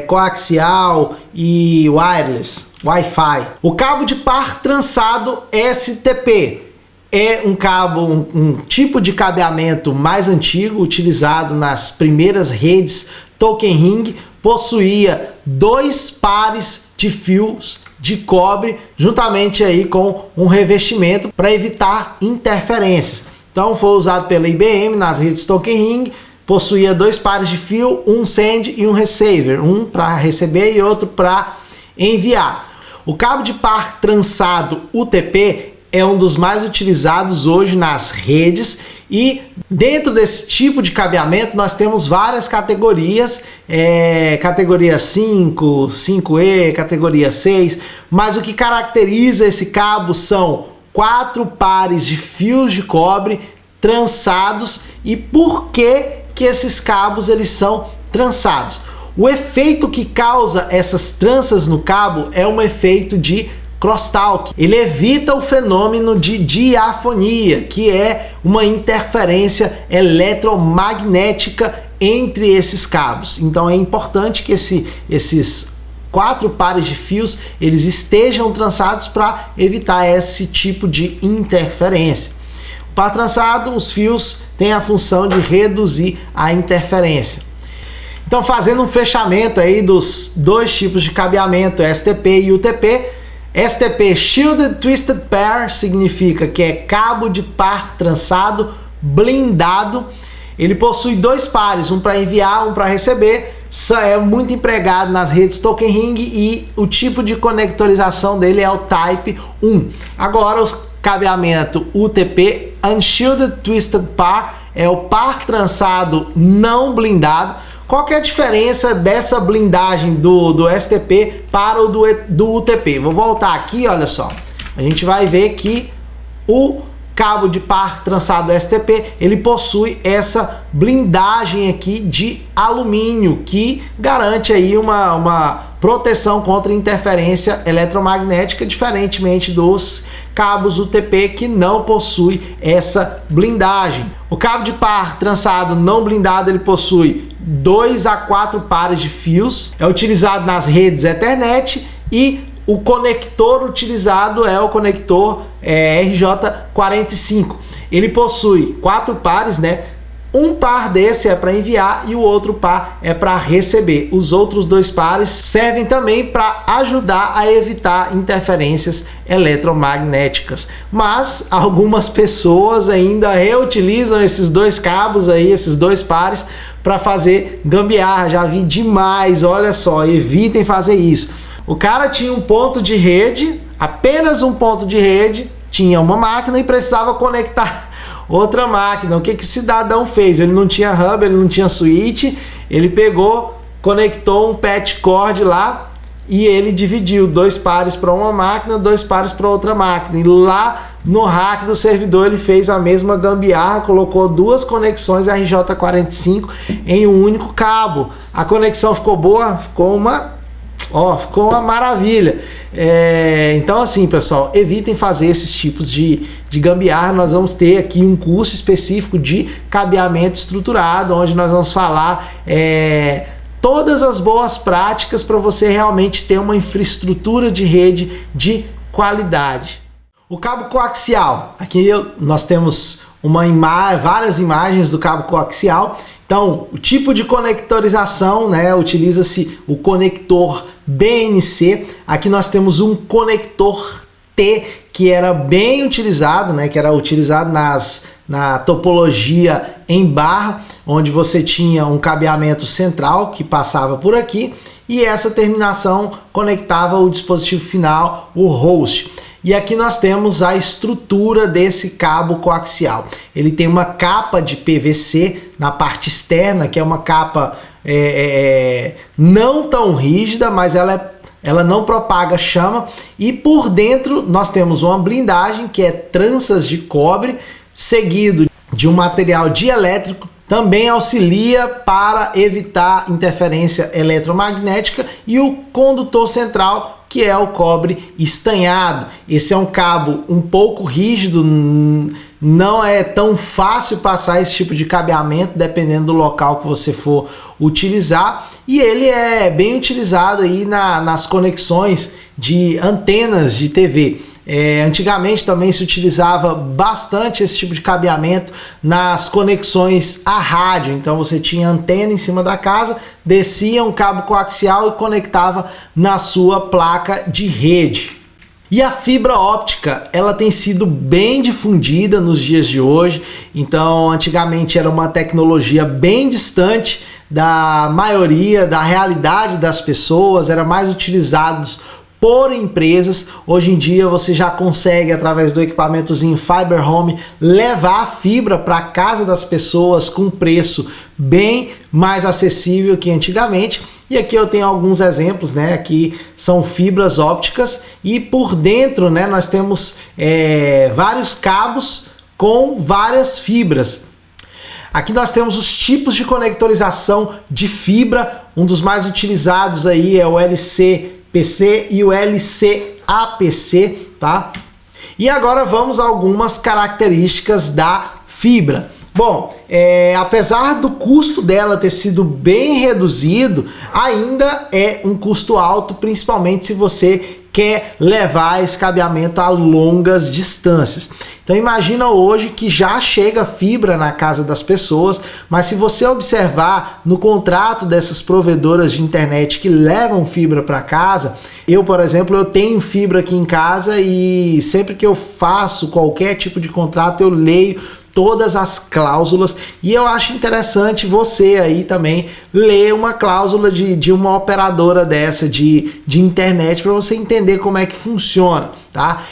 Speaker 1: coaxial e wireless, Wi-Fi. O cabo de par trançado STP é um cabo, um tipo de cabeamento mais antigo, utilizado nas primeiras redes Token Ring, possuía 2 pares de fios de cobre, juntamente aí com um revestimento para evitar interferências. Então foi usado pela IBM nas redes Token Ring, possuía 2 pares de fio, um send e um receiver, um para receber e outro para enviar. O cabo de par trançado UTP é um dos mais utilizados hoje nas redes, e dentro desse tipo de cabeamento nós temos várias categorias, categoria 5, 5E, categoria 6, mas o que caracteriza esse cabo são 4 pares de fios de cobre trançados. E por que esses cabos eles são trançados? O efeito que causa essas tranças no cabo é um efeito de crosstalk. Ele evita o fenômeno de diafonia, que é uma interferência eletromagnética entre esses cabos. Então é importante que esses 4 pares de fios eles estejam trançados para evitar esse tipo de interferência. O par trançado, os fios têm a função de reduzir a interferência. Então, fazendo um fechamento aí dos 2 tipos de cabeamento, STP e UTP. STP, Shielded Twisted Pair, significa que é cabo de par trançado blindado. Ele possui 2 pares, um para enviar, um para receber. É muito empregado nas redes Token Ring e o tipo de conectorização dele é o Type 1. Agora, o cabeamento UTP, Unshielded Twisted Pair, é o par trançado não blindado. Qual que é a diferença dessa blindagem do STP para o do UTP? Vou voltar aqui, olha só. A gente vai ver que o cabo de par trançado STP, ele possui essa blindagem aqui de alumínio, que garante aí uma proteção contra interferência eletromagnética, diferentemente dos cabos UTP que não possui essa blindagem. O cabo de par trançado não blindado, ele possui 2 a 4 pares de fios, é utilizado nas redes Ethernet e o conector utilizado é o conector RJ45. Ele possui 4 pares, né? Um par desse é para enviar e o outro par é para receber. Os outros 2 pares servem também para ajudar a evitar interferências eletromagnéticas. Mas algumas pessoas ainda reutilizam esses 2 cabos aí, esses 2 pares, para fazer gambiarra. Já vi demais, olha só, evitem fazer isso. O cara tinha um ponto de rede, apenas um ponto de rede, tinha uma máquina e precisava conectar outra máquina. O que o cidadão fez? Ele não tinha hub, ele não tinha switch, ele pegou, conectou um patch cord lá e ele dividiu 2 pares para uma máquina, 2 pares para outra máquina. E lá no rack do servidor ele fez a mesma gambiarra, colocou 2 conexões RJ45 em um único cabo. A conexão ficou boa? Ficou uma maravilha. Então assim, pessoal, evitem fazer esses tipos de gambiarra. Nós vamos ter aqui um curso específico de cabeamento estruturado, onde nós vamos falar todas as boas práticas para você realmente ter uma infraestrutura de rede de qualidade. O cabo coaxial, aqui nós temos várias imagens do cabo coaxial. Então, o tipo de conectorização, né, utiliza-se o conector BNC. Aqui nós temos um conector T, que era bem utilizado, né, que era utilizado na topologia em barra, onde você tinha um cabeamento central que passava por aqui e essa terminação conectava o dispositivo final, o host. E aqui nós temos a estrutura desse cabo coaxial. Ele tem uma capa de PVC na parte externa, que é uma capa não tão rígida, mas ela não propaga chama. E por dentro nós temos uma blindagem, que é tranças de cobre, seguido de um material dielétrico. Também auxilia para evitar interferência eletromagnética, e o condutor central, que é o cobre estanhado. Esse é um cabo um pouco rígido, não é tão fácil passar esse tipo de cabeamento, dependendo do local que você for utilizar, e ele é bem utilizado aí nas conexões de antenas de TV. Antigamente também se utilizava bastante esse tipo de cabeamento nas conexões a rádio. Então você tinha antena em cima da casa, descia um cabo coaxial e conectava na sua placa de rede. E a fibra óptica, ela tem sido bem difundida nos dias de hoje. Então antigamente era uma tecnologia bem distante da maioria, da realidade das pessoas, era mais utilizados por empresas. Hoje em dia você já consegue, através do equipamentozinho Fiber Home, levar a fibra para a casa das pessoas com preço bem mais acessível que antigamente. E aqui eu tenho alguns exemplos, né? Aqui são fibras ópticas e por dentro, né, nós temos vários cabos com várias fibras. Aqui nós temos os tipos de conectorização de fibra. Um dos mais utilizados aí é o LC PC e o LCAPC, tá? E agora vamos a algumas características da fibra. Bom, apesar do custo dela ter sido bem reduzido, ainda é um custo alto, principalmente se você quer levar esse cabeamento a longas distâncias. Então imagina hoje que já chega fibra na casa das pessoas, mas se você observar no contrato dessas provedoras de internet que levam fibra para casa, eu, por exemplo, eu tenho fibra aqui em casa e sempre que eu faço qualquer tipo de contrato eu leio todas as cláusulas, e eu acho interessante você aí também ler uma cláusula de uma operadora dessa de internet para você entender como é que funciona, tá?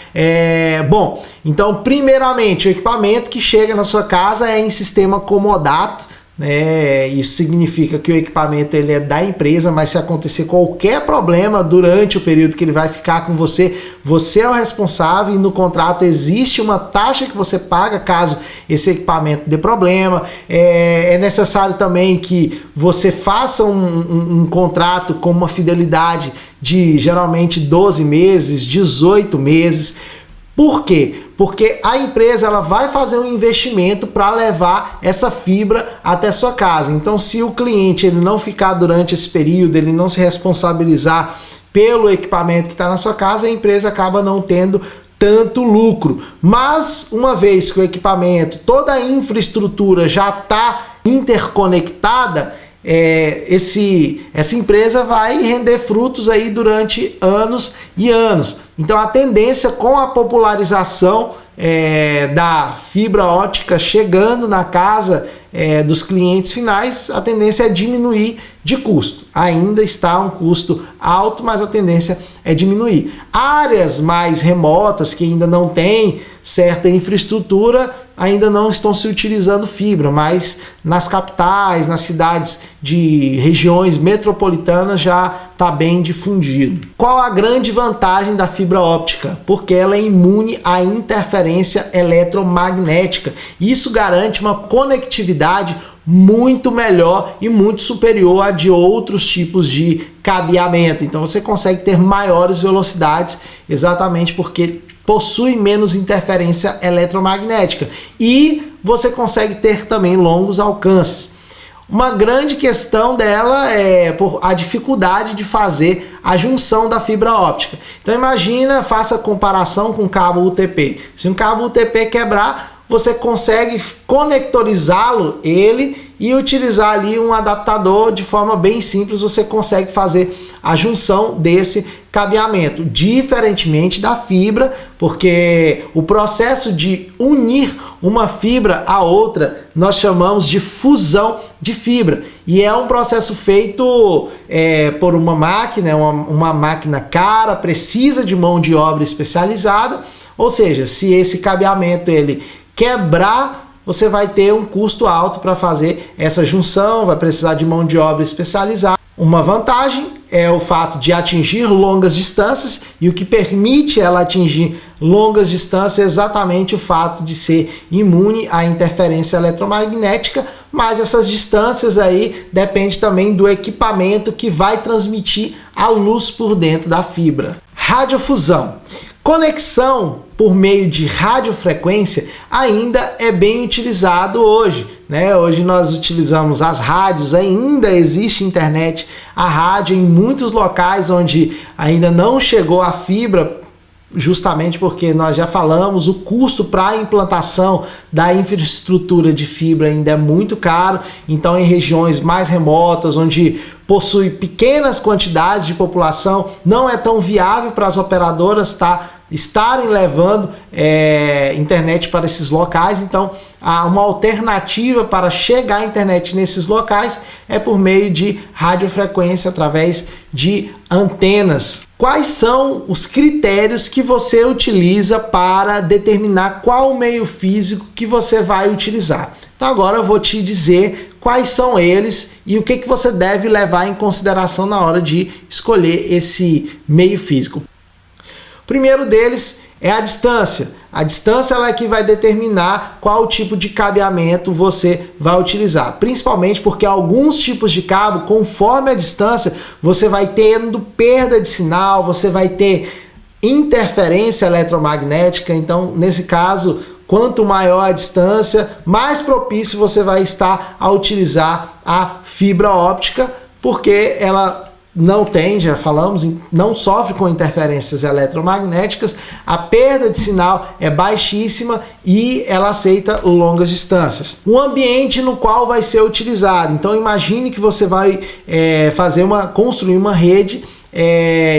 Speaker 1: Bom, então primeiramente o equipamento que chega na sua casa é em sistema comodato, né? Isso significa que o equipamento ele é da empresa, mas se acontecer qualquer problema durante o período que ele vai ficar com você, você é o responsável, e no contrato existe uma taxa que você paga caso esse equipamento dê problema. É necessário também que você faça um contrato com uma fidelidade de geralmente 12 meses, 18 meses. Por quê? Porque a empresa ela vai fazer um investimento para levar essa fibra até sua casa. Então, se o cliente ele não ficar durante esse período, ele não se responsabilizar pelo equipamento que está na sua casa, a empresa acaba não tendo tanto lucro. Mas, uma vez que o equipamento, toda a infraestrutura já está interconectada, essa empresa vai render frutos aí durante anos e anos. Então a tendência com a popularização da fibra ótica chegando na casa dos clientes finais, a tendência é diminuir de custo. Ainda está um custo alto, mas a tendência é diminuir. Áreas mais remotas que ainda não têm certa infraestrutura ainda não estão se utilizando fibra, mas nas capitais, nas cidades de regiões metropolitanas já está bem difundido. Qual a grande vantagem da fibra óptica? Porque ela é imune à interferência eletromagnética. Isso garante uma conectividade muito melhor e muito superior a de outros tipos de cabeamento. Então você consegue ter maiores velocidades exatamente porque possui menos interferência eletromagnética e você consegue ter também longos alcances. Uma grande questão dela é a dificuldade de fazer a junção da fibra óptica. Então imagina, faça comparação com o cabo UTP. Se um cabo UTP quebrar, você consegue conectorizá-lo e utilizar ali um adaptador de forma bem simples, você consegue fazer a junção desse cabeamento, diferentemente da fibra, porque o processo de unir uma fibra à outra nós chamamos de fusão de fibra, e é um processo feito por uma máquina, uma máquina cara, precisa de mão de obra especializada, ou seja, se esse cabeamento ele quebrar, você vai ter um custo alto para fazer essa junção, vai precisar de mão de obra especializada. Uma vantagem é o fato de atingir longas distâncias, e o que permite ela atingir longas distâncias é exatamente o fato de ser imune à interferência eletromagnética, mas essas distâncias aí depende também do equipamento que vai transmitir a luz por dentro da fibra. Radiofusão. Conexão por meio de radiofrequência ainda é bem utilizado hoje, né? Hoje nós utilizamos as rádios, ainda existe internet, a rádio em muitos locais onde ainda não chegou a fibra, justamente porque nós já falamos, o custo para a implantação da infraestrutura de fibra ainda é muito caro. Então em regiões mais remotas, onde possui pequenas quantidades de população, não é tão viável para as operadoras estarem levando internet para esses locais. Então há uma alternativa para chegar à internet nesses locais é por meio de radiofrequência através de antenas. Quais são os critérios que você utiliza para determinar qual meio físico que você vai utilizar? Então agora eu vou te dizer quais são eles e o que você deve levar em consideração na hora de escolher esse meio físico. O primeiro deles é a distância. A distância ela é que vai determinar qual tipo de cabeamento você vai utilizar. Principalmente porque alguns tipos de cabo, conforme a distância, você vai tendo perda de sinal, você vai ter interferência eletromagnética. Então, nesse caso, quanto maior a distância, mais propício você vai estar a utilizar a fibra óptica, porque ela não tem, já falamos, não sofre com interferências eletromagnéticas, a perda de sinal é baixíssima e ela aceita longas distâncias. O ambiente no qual vai ser utilizado. Então imagine que você vai construir uma rede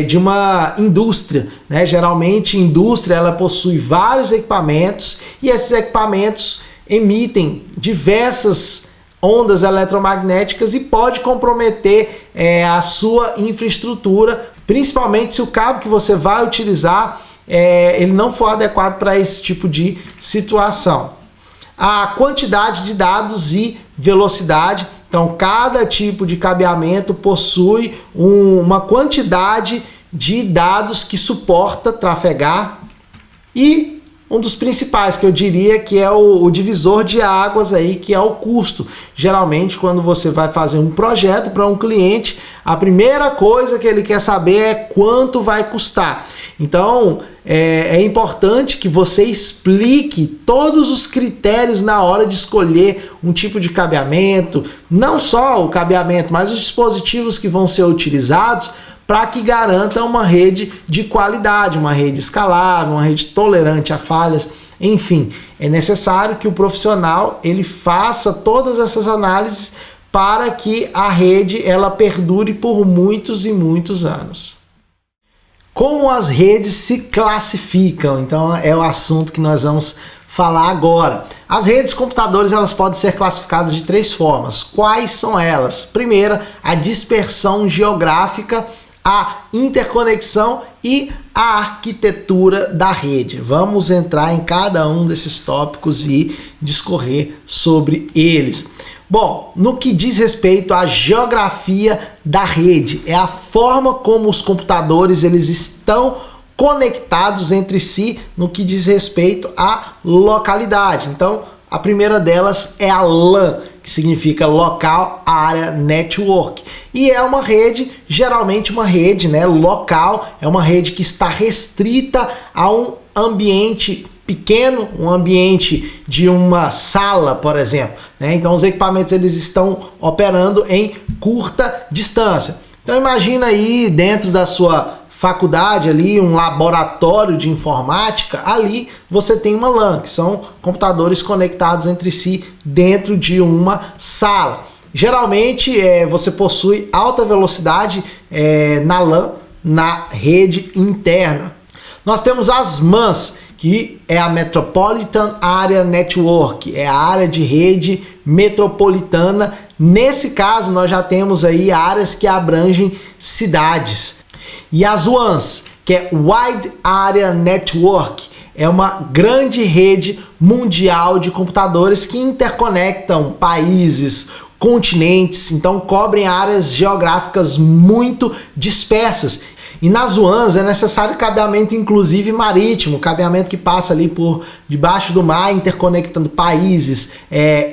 Speaker 1: de uma indústria, né? Geralmente indústria ela possui vários equipamentos e esses equipamentos emitem diversas ondas eletromagnéticas e pode comprometer a sua infraestrutura, principalmente se o cabo que você vai utilizar ele não for adequado para esse tipo de situação. A quantidade de dados e velocidade. Então, cada tipo de cabeamento possui uma quantidade de dados que suporta trafegar e um dos principais, que eu diria que é o divisor de águas aí, que é o custo. Geralmente, quando você vai fazer um projeto para um cliente, a primeira coisa que ele quer saber é quanto vai custar. Então, é importante que você explique todos os critérios na hora de escolher um tipo de cabeamento, não só o cabeamento, mas os dispositivos que vão ser utilizados, para que garanta uma rede de qualidade, uma rede escalável, uma rede tolerante a falhas. Enfim, é necessário que o profissional ele faça todas essas análises para que a rede ela perdure por muitos e muitos anos. Como as redes se classificam? Então é o assunto que nós vamos falar agora. As redes de computadores elas podem ser classificadas de 3 formas. Quais são elas? Primeira, a dispersão geográfica, a interconexão e a arquitetura da rede. Vamos entrar em cada um desses tópicos e discorrer sobre eles. Bom, no que diz respeito à geografia da rede, é a forma como os computadores eles estão conectados entre si no que diz respeito à localidade. Então, a primeira delas é a LAN, que significa Local Area Network. E é uma rede, geralmente uma rede local, é uma rede que está restrita a um ambiente pequeno, um ambiente de uma sala, por exemplo. Então os equipamentos eles estão operando em curta distância. Então imagina aí dentro da sua faculdade ali, um laboratório de informática, ali você tem uma LAN, que são computadores conectados entre si dentro de uma sala. Geralmente você possui alta velocidade na LAN, na rede interna. Nós temos as MANs, que é a Metropolitan Area Network, é a área de rede metropolitana. Nesse caso, nós já temos aí áreas que abrangem cidades. E as WANs, que é Wide Area Network, é uma grande rede mundial de computadores que interconectam países, continentes, então cobrem áreas geográficas muito dispersas. E nas WANs é necessário cabeamento inclusive marítimo, cabeamento que passa ali por debaixo do mar, interconectando países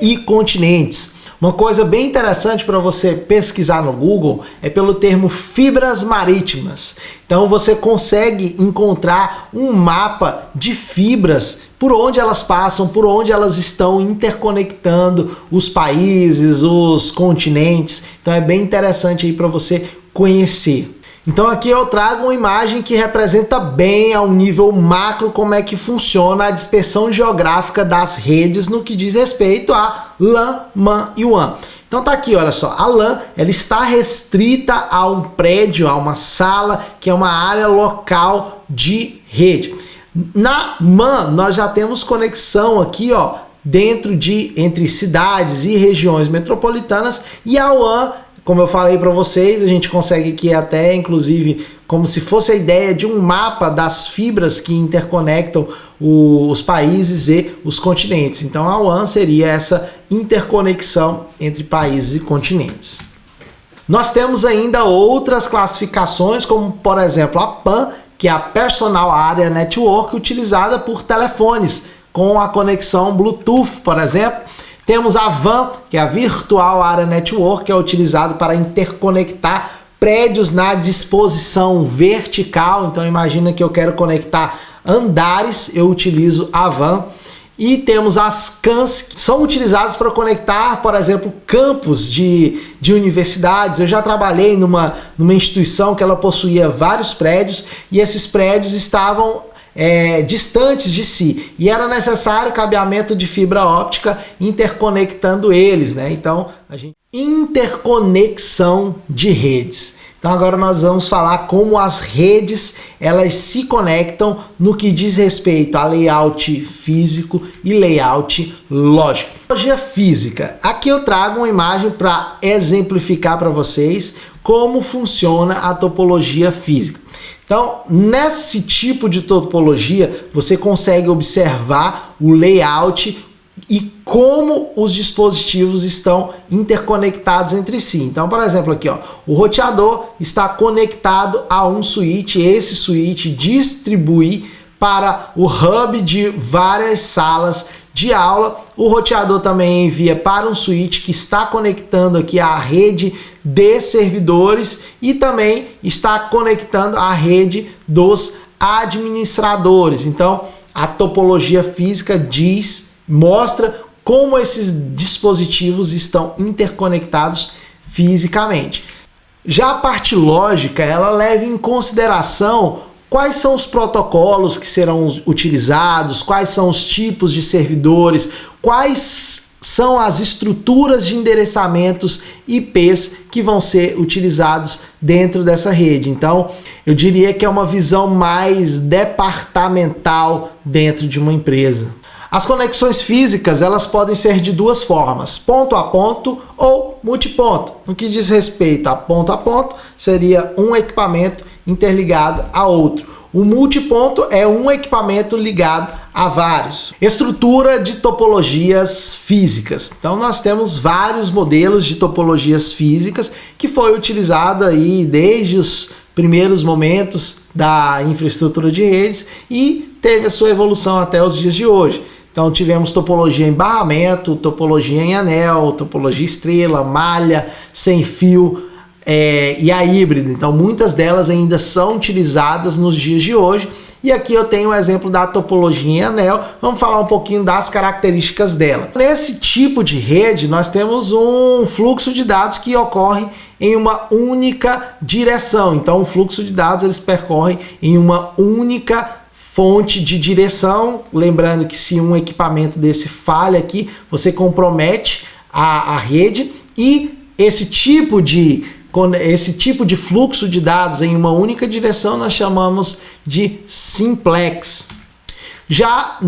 Speaker 1: e continentes. Uma coisa bem interessante para você pesquisar no Google é pelo termo fibras marítimas. Então você consegue encontrar um mapa de fibras, por onde elas passam, por onde elas estão interconectando os países, os continentes. Então é bem interessante aí para você conhecer. Então aqui eu trago uma imagem que representa bem ao nível macro como é que funciona a dispersão geográfica das redes no que diz respeito a LAN, MAN e WAN. Então tá aqui, olha só, a LAN ela está restrita a um prédio, a uma sala, que é uma área local de rede. Na MAN nós já temos conexão aqui, ó, entre cidades e regiões metropolitanas, e a WAN, como eu falei para vocês, a gente consegue aqui até, inclusive, como se fosse a ideia de um mapa das fibras que interconectam os países e os continentes. Então a WAN seria essa interconexão entre países e continentes. Nós temos ainda outras classificações, como por exemplo a PAN, que é a Personal Area Network, utilizada por telefones com a conexão Bluetooth, por exemplo. Temos a VAN, que é a Virtual Area Network, que é utilizado para interconectar prédios na disposição vertical. Então imagina que eu quero conectar andares, eu utilizo a VAN. E temos as CANs, que são utilizadas para conectar, por exemplo, campos de universidades. Eu já trabalhei numa instituição que ela possuía vários prédios e esses prédios estavam distantes de si. E era necessário cabeamento de fibra óptica interconectando eles, né? Então, interconexão de redes. Então agora nós vamos falar como as redes elas se conectam no que diz respeito a layout físico e layout lógico. Topologia física. Aqui eu trago uma imagem para exemplificar para vocês como funciona a topologia física. Então, nesse tipo de topologia, você consegue observar o layout e como os dispositivos estão interconectados entre si. Então, por exemplo, aqui, ó, o roteador está conectado a um switch, esse switch distribui para o hub de várias salas de aula. O roteador também envia para um switch que está conectando aqui a rede de servidores e também está conectando a rede dos administradores. Então, a topologia física mostra como esses dispositivos estão interconectados fisicamente. Já a parte lógica, ela leva em consideração quais são os protocolos que serão utilizados, quais são os tipos de servidores, quais são as estruturas de endereçamentos IPs que vão ser utilizados dentro dessa rede. Então, eu diria que é uma visão mais departamental dentro de uma empresa. As conexões físicas, elas podem ser de duas formas, ponto a ponto ou multiponto. No que diz respeito a ponto, seria um equipamento interligado a outro. O multiponto é um equipamento ligado a vários. Estrutura de topologias físicas. Então nós temos vários modelos de topologias físicas que foi utilizado aí desde os primeiros momentos da infraestrutura de redes e teve a sua evolução até os dias de hoje. Então tivemos topologia em barramento, topologia em anel, topologia estrela, malha, sem fio e a híbrida. Então muitas delas ainda são utilizadas nos dias de hoje. E aqui eu tenho o exemplo da topologia em anel. Vamos falar um pouquinho das características dela. Nesse tipo de rede nós temos um fluxo de dados que ocorre em uma única direção. Então o fluxo de dados eles percorrem em uma única fonte de direção, lembrando que se um equipamento desse falha aqui, você compromete a rede e esse tipo de fluxo de dados em uma única direção nós chamamos de simplex. Já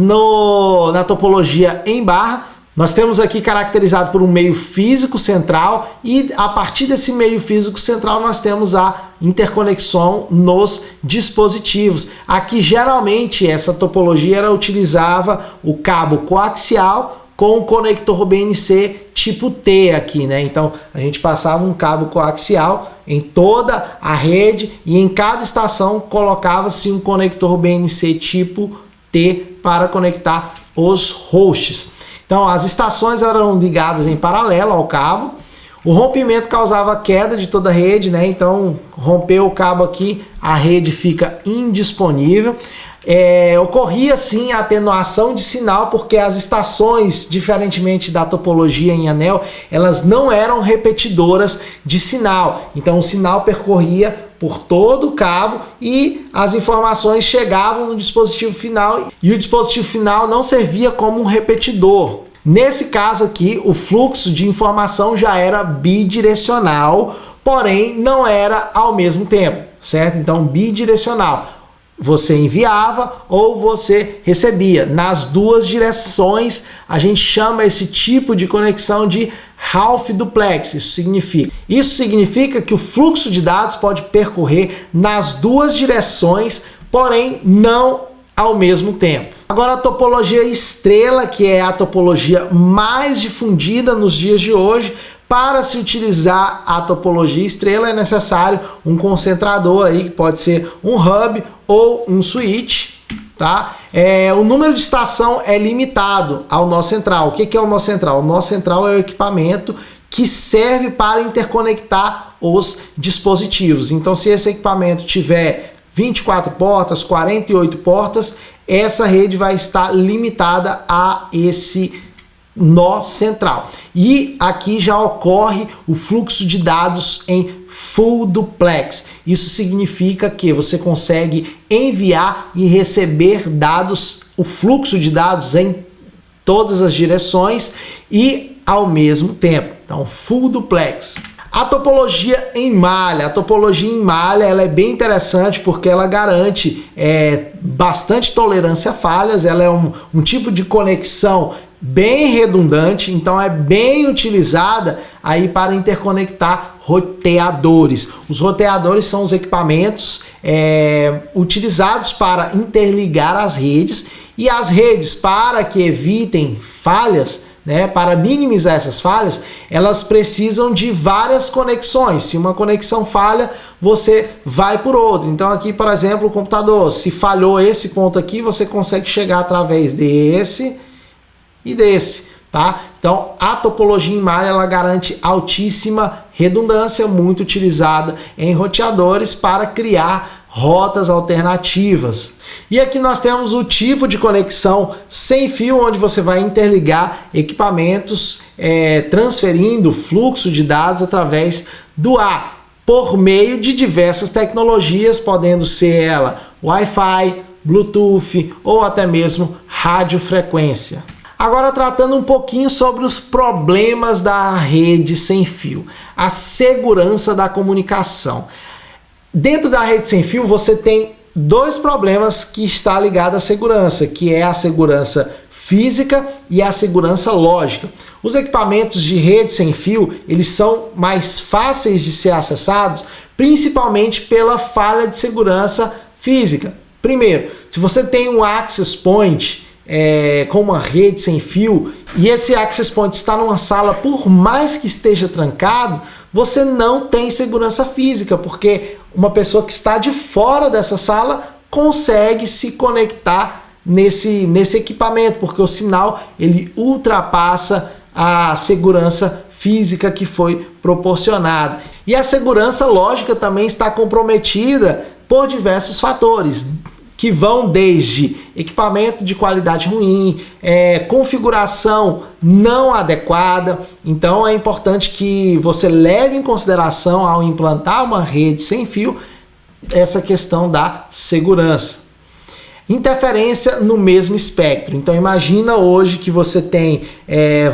Speaker 1: na topologia em barra, nós temos aqui caracterizado por um meio físico central e a partir desse meio físico central nós temos a interconexão nos dispositivos. Aqui geralmente essa topologia utilizava o cabo coaxial com o conector BNC tipo T aqui, né? Então a gente passava um cabo coaxial em toda a rede e em cada estação colocava-se um conector BNC tipo T para conectar os hosts. Então as estações eram ligadas em paralelo ao cabo. O rompimento causava queda de toda a rede, né? Então rompeu o cabo aqui, a rede fica indisponível. Ocorria sim a atenuação de sinal porque as estações, diferentemente da topologia em anel, elas não eram repetidoras de sinal. Então o sinal percorria por todo o cabo e as informações chegavam no dispositivo final e o dispositivo final não servia como um repetidor. Nesse caso aqui, o fluxo de informação já era bidirecional, porém não era ao mesmo tempo, certo? Então bidirecional. Você enviava ou você recebia. Nas duas direções, a gente chama esse tipo de conexão de half duplex. Isso significa que o fluxo de dados pode percorrer nas duas direções, porém não ao mesmo tempo. Agora a topologia estrela, que é a topologia mais difundida nos dias de hoje, Para se utilizar a topologia estrela é necessário um concentrador aí, que pode ser um hub ou um switch, tá? O número de estação é limitado ao nó central. O que é o nó central? O nó central é o equipamento que serve para interconectar os dispositivos. Então, se esse equipamento tiver 24 portas, 48 portas, essa rede vai estar limitada a esse nó central. E aqui já ocorre o fluxo de dados em full duplex. Isso significa que você consegue enviar e receber dados, o fluxo de dados em todas as direções e ao mesmo tempo. Então, full duplex. A topologia em malha. A topologia em malha ela é bem interessante porque ela garante bastante tolerância a falhas. Ela é um tipo de conexão bem redundante, então é bem utilizada aí para interconectar roteadores. Os roteadores são os equipamentos utilizados para interligar as redes, e as redes, para que evitem falhas, para minimizar essas falhas, elas precisam de várias conexões. Se uma conexão falha, você vai por outra. Então aqui, por exemplo, o computador, se falhou esse ponto aqui, você consegue chegar através desse e desse, tá? Então a topologia em malha ela garante altíssima redundância, muito utilizada em roteadores para criar rotas alternativas. E aqui nós temos o tipo de conexão sem fio, onde você vai interligar equipamentos transferindo fluxo de dados através do ar, por meio de diversas tecnologias, podendo ser ela Wi-Fi, Bluetooth ou até mesmo radiofrequência. Agora, tratando um pouquinho sobre os problemas da rede sem fio, a segurança da comunicação. Dentro da rede sem fio você tem dois problemas que estão ligados à segurança, que é a segurança física e a segurança lógica. Os equipamentos de rede sem fio, eles são mais fáceis de ser acessados, principalmente pela falha de segurança física. Primeiro, se você tem um access point com uma rede sem fio e esse access point está numa sala, por mais que esteja trancado, você não tem segurança física, porque uma pessoa que está de fora dessa sala consegue se conectar nesse equipamento, porque o sinal ele ultrapassa a segurança física que foi proporcionada. E a segurança lógica também está comprometida por diversos fatores, que vão desde equipamento de qualidade ruim, configuração não adequada. Então é importante que você leve em consideração, ao implantar uma rede sem fio, essa questão da segurança. Interferência no mesmo espectro. Então imagina hoje que você tem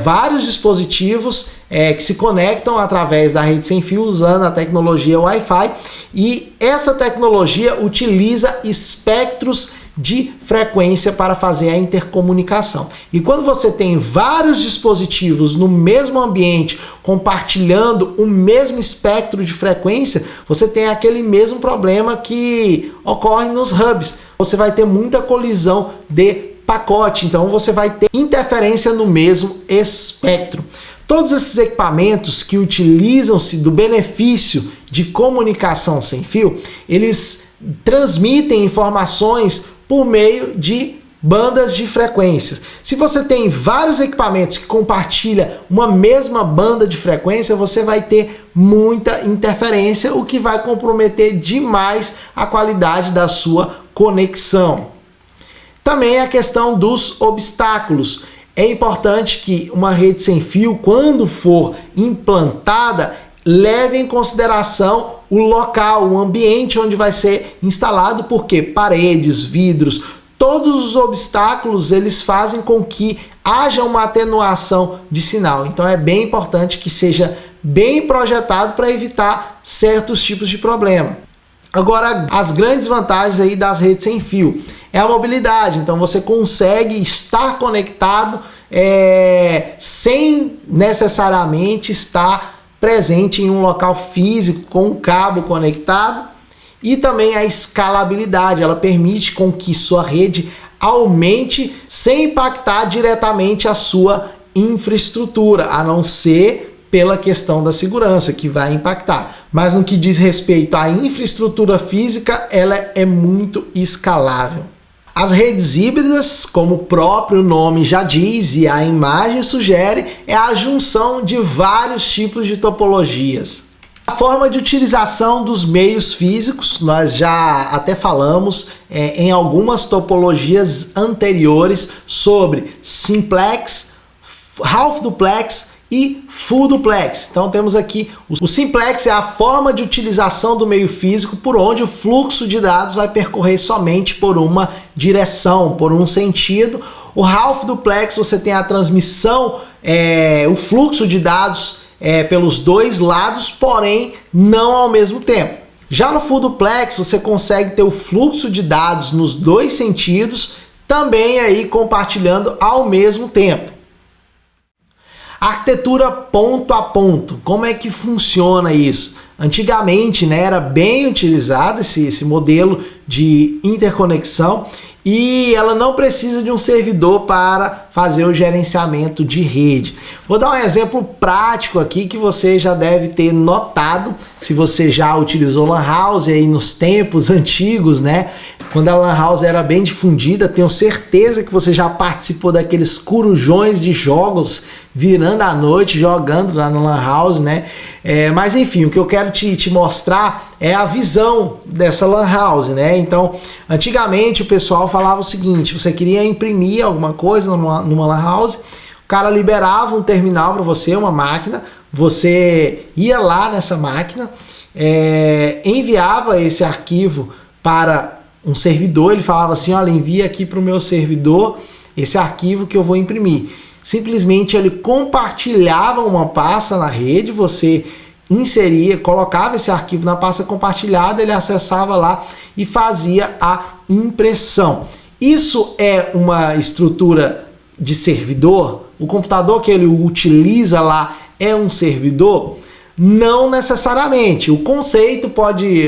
Speaker 1: vários dispositivos que se conectam através da rede sem fio usando a tecnologia Wi-Fi, e essa tecnologia utiliza espectros de frequência para fazer a intercomunicação. E quando você tem vários dispositivos no mesmo ambiente compartilhando o mesmo espectro de frequência, você tem aquele mesmo problema que ocorre nos hubs. Você vai ter muita colisão de pacote, então você vai ter interferência no mesmo espectro. Todos esses equipamentos que utilizam-se do benefício de comunicação sem fio, eles transmitem informações por meio de bandas de frequências. Se você tem vários equipamentos que compartilham uma mesma banda de frequência, você vai ter muita interferência, o que vai comprometer demais a qualidade da sua conexão. Também a questão dos obstáculos. É importante que uma rede sem fio, quando for implantada, leve em consideração o local, o ambiente onde vai ser instalado, porque paredes, vidros, todos os obstáculos eles fazem com que haja uma atenuação de sinal. Então é bem importante que seja bem projetado para evitar certos tipos de problema. Agora, as grandes vantagens aí das redes sem fio é a mobilidade. Então você consegue estar conectado sem necessariamente estar presente em um local físico com um cabo conectado, e também a escalabilidade. Ela permite com que sua rede aumente sem impactar diretamente a sua infraestrutura, a não ser pela questão da segurança, que vai impactar. Mas no que diz respeito à infraestrutura física, ela é muito escalável. As redes híbridas, como o próprio nome já diz e a imagem sugere, é a junção de vários tipos de topologias. A forma de utilização dos meios físicos, nós já até falamos em algumas topologias anteriores sobre simplex, half duplex e full duplex. Então temos aqui o simplex, é a forma de utilização do meio físico por onde o fluxo de dados vai percorrer somente por uma direção, por um sentido. O half duplex, você tem a transmissão, o fluxo de dados pelos dois lados, porém não ao mesmo tempo. Já no full duplex, você consegue ter o fluxo de dados nos dois sentidos, também aí compartilhando ao mesmo tempo. Arquitetura ponto a ponto, como é que funciona isso? Antigamente, né, era bem utilizado esse modelo de interconexão e ela não precisa de um servidor para fazer o gerenciamento de rede. Vou dar um exemplo prático aqui que você já deve ter notado, se você já utilizou Lan House aí nos tempos antigos, né? Quando a Lan House era bem difundida, tenho certeza que você já participou daqueles corujões de jogos virando à noite, jogando lá na Lan House, né? Mas enfim, o que eu quero te mostrar é a visão dessa Lan House, né? Então, antigamente o pessoal falava o seguinte: você queria imprimir alguma coisa numa Lan House, o cara liberava um terminal para você, uma máquina, você ia lá nessa máquina, enviava esse arquivo para um servidor, ele falava assim: olha, envia aqui para o meu servidor esse arquivo que eu vou imprimir. Simplesmente ele compartilhava uma pasta na rede, você inseria, colocava esse arquivo na pasta compartilhada, ele acessava lá e fazia a impressão. Isso é uma estrutura de servidor? O computador que ele utiliza lá é um servidor? Não necessariamente. O conceito pode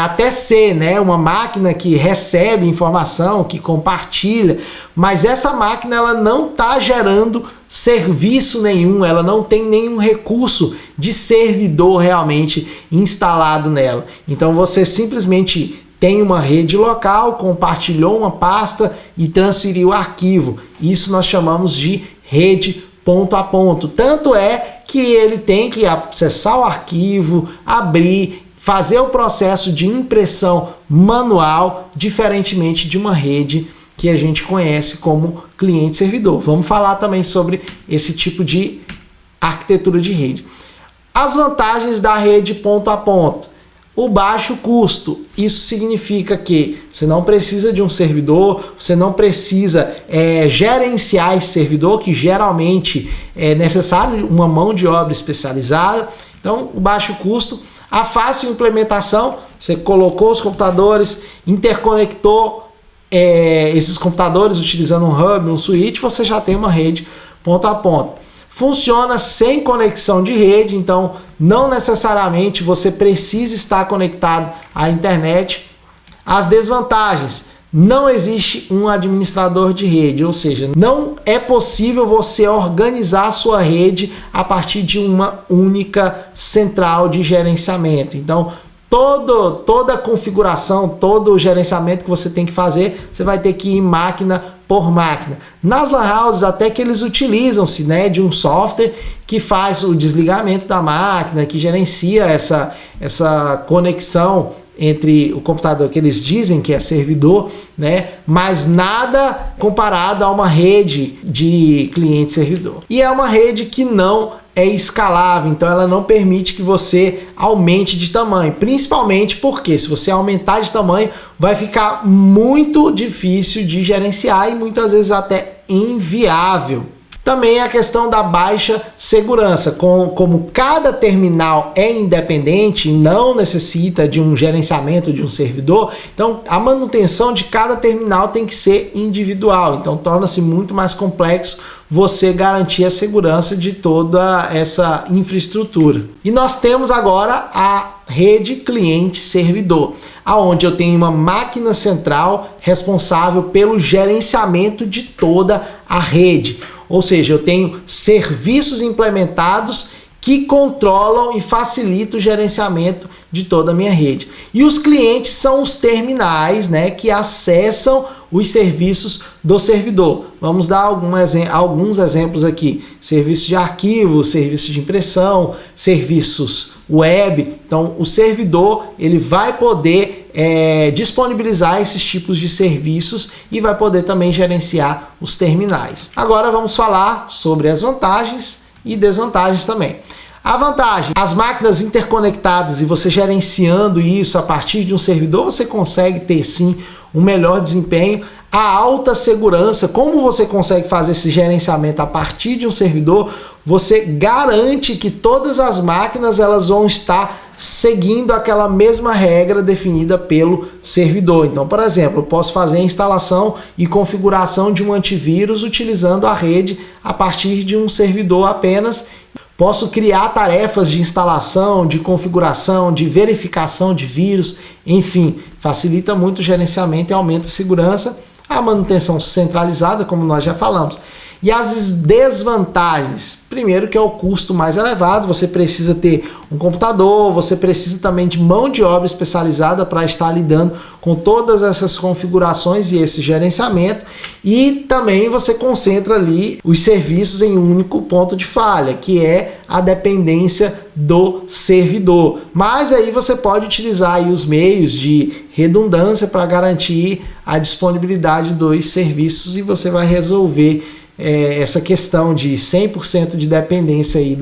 Speaker 1: até ser, né, uma máquina que recebe informação, que compartilha, mas essa máquina ela não está gerando serviço nenhum, ela não tem nenhum recurso de servidor realmente instalado nela. Então você simplesmente tem uma rede local, compartilhou uma pasta e transferiu o arquivo. Isso nós chamamos de rede ponto a ponto. Tanto é que ele tem que acessar o arquivo, abrir, fazer o processo de impressão manual, diferentemente de uma rede que a gente conhece como cliente-servidor. Vamos falar também sobre esse tipo de arquitetura de rede. As vantagens da rede ponto a ponto. O baixo custo, isso significa que você não precisa de um servidor, você não precisa gerenciar esse servidor, que geralmente é necessário uma mão de obra especializada. Então, o baixo custo, a fácil implementação, você colocou os computadores, interconectou esses computadores utilizando um hub, um switch, você já tem uma rede ponto a ponto. Funciona sem conexão de rede, então não necessariamente você precisa estar conectado à internet. As desvantagens: não existe um administrador de rede, ou seja, não é possível você organizar a sua rede a partir de uma única central de gerenciamento. Então, toda a configuração, todo o gerenciamento que você tem que fazer, você vai ter que ir máquina por máquina. Nas Lan Houses, até que eles utilizam-se, né, de um software que faz o desligamento da máquina, que gerencia essa conexão entre o computador que eles dizem que é servidor, né, mas nada comparado a uma rede de cliente-servidor. E é uma rede que não é escalável, então ela não permite que você aumente de tamanho, principalmente porque se você aumentar de tamanho vai ficar muito difícil de gerenciar e muitas vezes até inviável. Também a questão da baixa segurança, como cada terminal é independente e não necessita de um gerenciamento de um servidor, então a manutenção de cada terminal tem que ser individual, então torna-se muito mais complexo você garantir a segurança de toda essa infraestrutura. E nós temos agora a rede cliente-servidor, aonde eu tenho uma máquina central responsável pelo gerenciamento de toda a rede. Ou seja, eu tenho serviços implementados que controlam e facilitam o gerenciamento de toda a minha rede. E os clientes são os terminais, né, que acessam os serviços do servidor. Vamos dar alguns exemplos aqui. Serviços de arquivo, serviços de impressão, serviços web. Então, o servidor ele vai poder disponibilizar esses tipos de serviços e vai poder também gerenciar os terminais. Agora vamos falar sobre as vantagens e desvantagens também. A vantagem, as máquinas interconectadas e você gerenciando isso a partir de um servidor, você consegue ter sim um melhor desempenho. A alta segurança, como você consegue fazer esse gerenciamento a partir de um servidor, você garante que todas as máquinas elas vão estar seguindo aquela mesma regra definida pelo servidor. Então, por exemplo, eu posso fazer a instalação e configuração de um antivírus utilizando a rede a partir de um servidor apenas. Posso criar tarefas de instalação, de configuração, de verificação de vírus, enfim, facilita muito o gerenciamento e aumenta a segurança, a manutenção centralizada, como nós já falamos. E as desvantagens, primeiro que é o custo mais elevado, você precisa ter um computador, você precisa também de mão de obra especializada para estar lidando com todas essas configurações e esse gerenciamento, e também você concentra ali os serviços em um único ponto de falha, que é a dependência do servidor. Mas aí você pode utilizar aí os meios de redundância para garantir a disponibilidade dos serviços e você vai resolver essa questão de 100% de dependência aí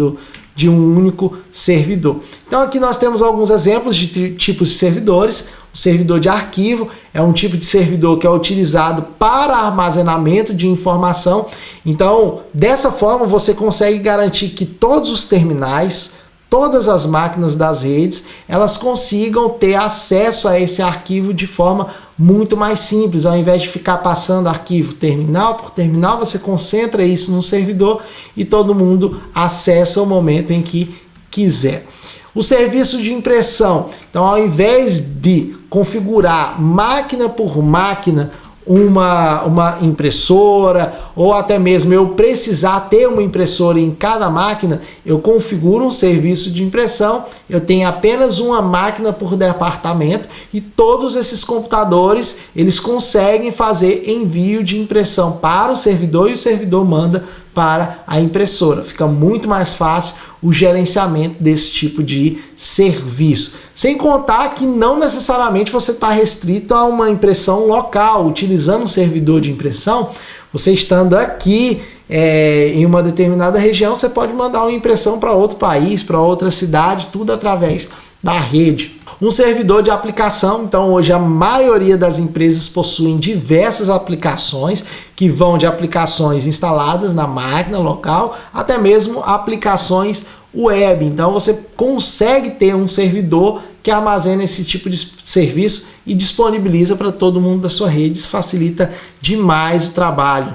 Speaker 1: de um único servidor. Então aqui nós temos alguns exemplos de tipos de servidores. O servidor de arquivo é um tipo de servidor que é utilizado para armazenamento de informação. Então, dessa forma você consegue garantir que todos os terminais, todas as máquinas das redes, elas consigam ter acesso a esse arquivo de forma muito mais simples. Ao invés de ficar passando arquivo terminal por terminal, você concentra isso no servidor e todo mundo acessa o momento em que quiser. O serviço de impressão, então ao invés de configurar máquina por máquina uma impressora, ou até mesmo eu precisar ter uma impressora em cada máquina, eu configuro um serviço de impressão, eu tenho apenas uma máquina por departamento e todos esses computadores eles conseguem fazer envio de impressão para o servidor e o servidor manda para a impressora. Fica muito mais fácil o gerenciamento desse tipo de serviço. Sem contar que não necessariamente você está restrito a uma impressão local. Utilizando um servidor de impressão, você estando aqui em uma determinada região, você pode mandar uma impressão para outro país, para outra cidade, tudo através da rede. Um servidor de aplicação, então hoje a maioria das empresas possuem diversas aplicações que vão de aplicações instaladas na máquina local até mesmo aplicações web. Então você consegue ter um servidor que armazena esse tipo de serviço e disponibiliza para todo mundo da sua rede. Isso facilita demais o trabalho.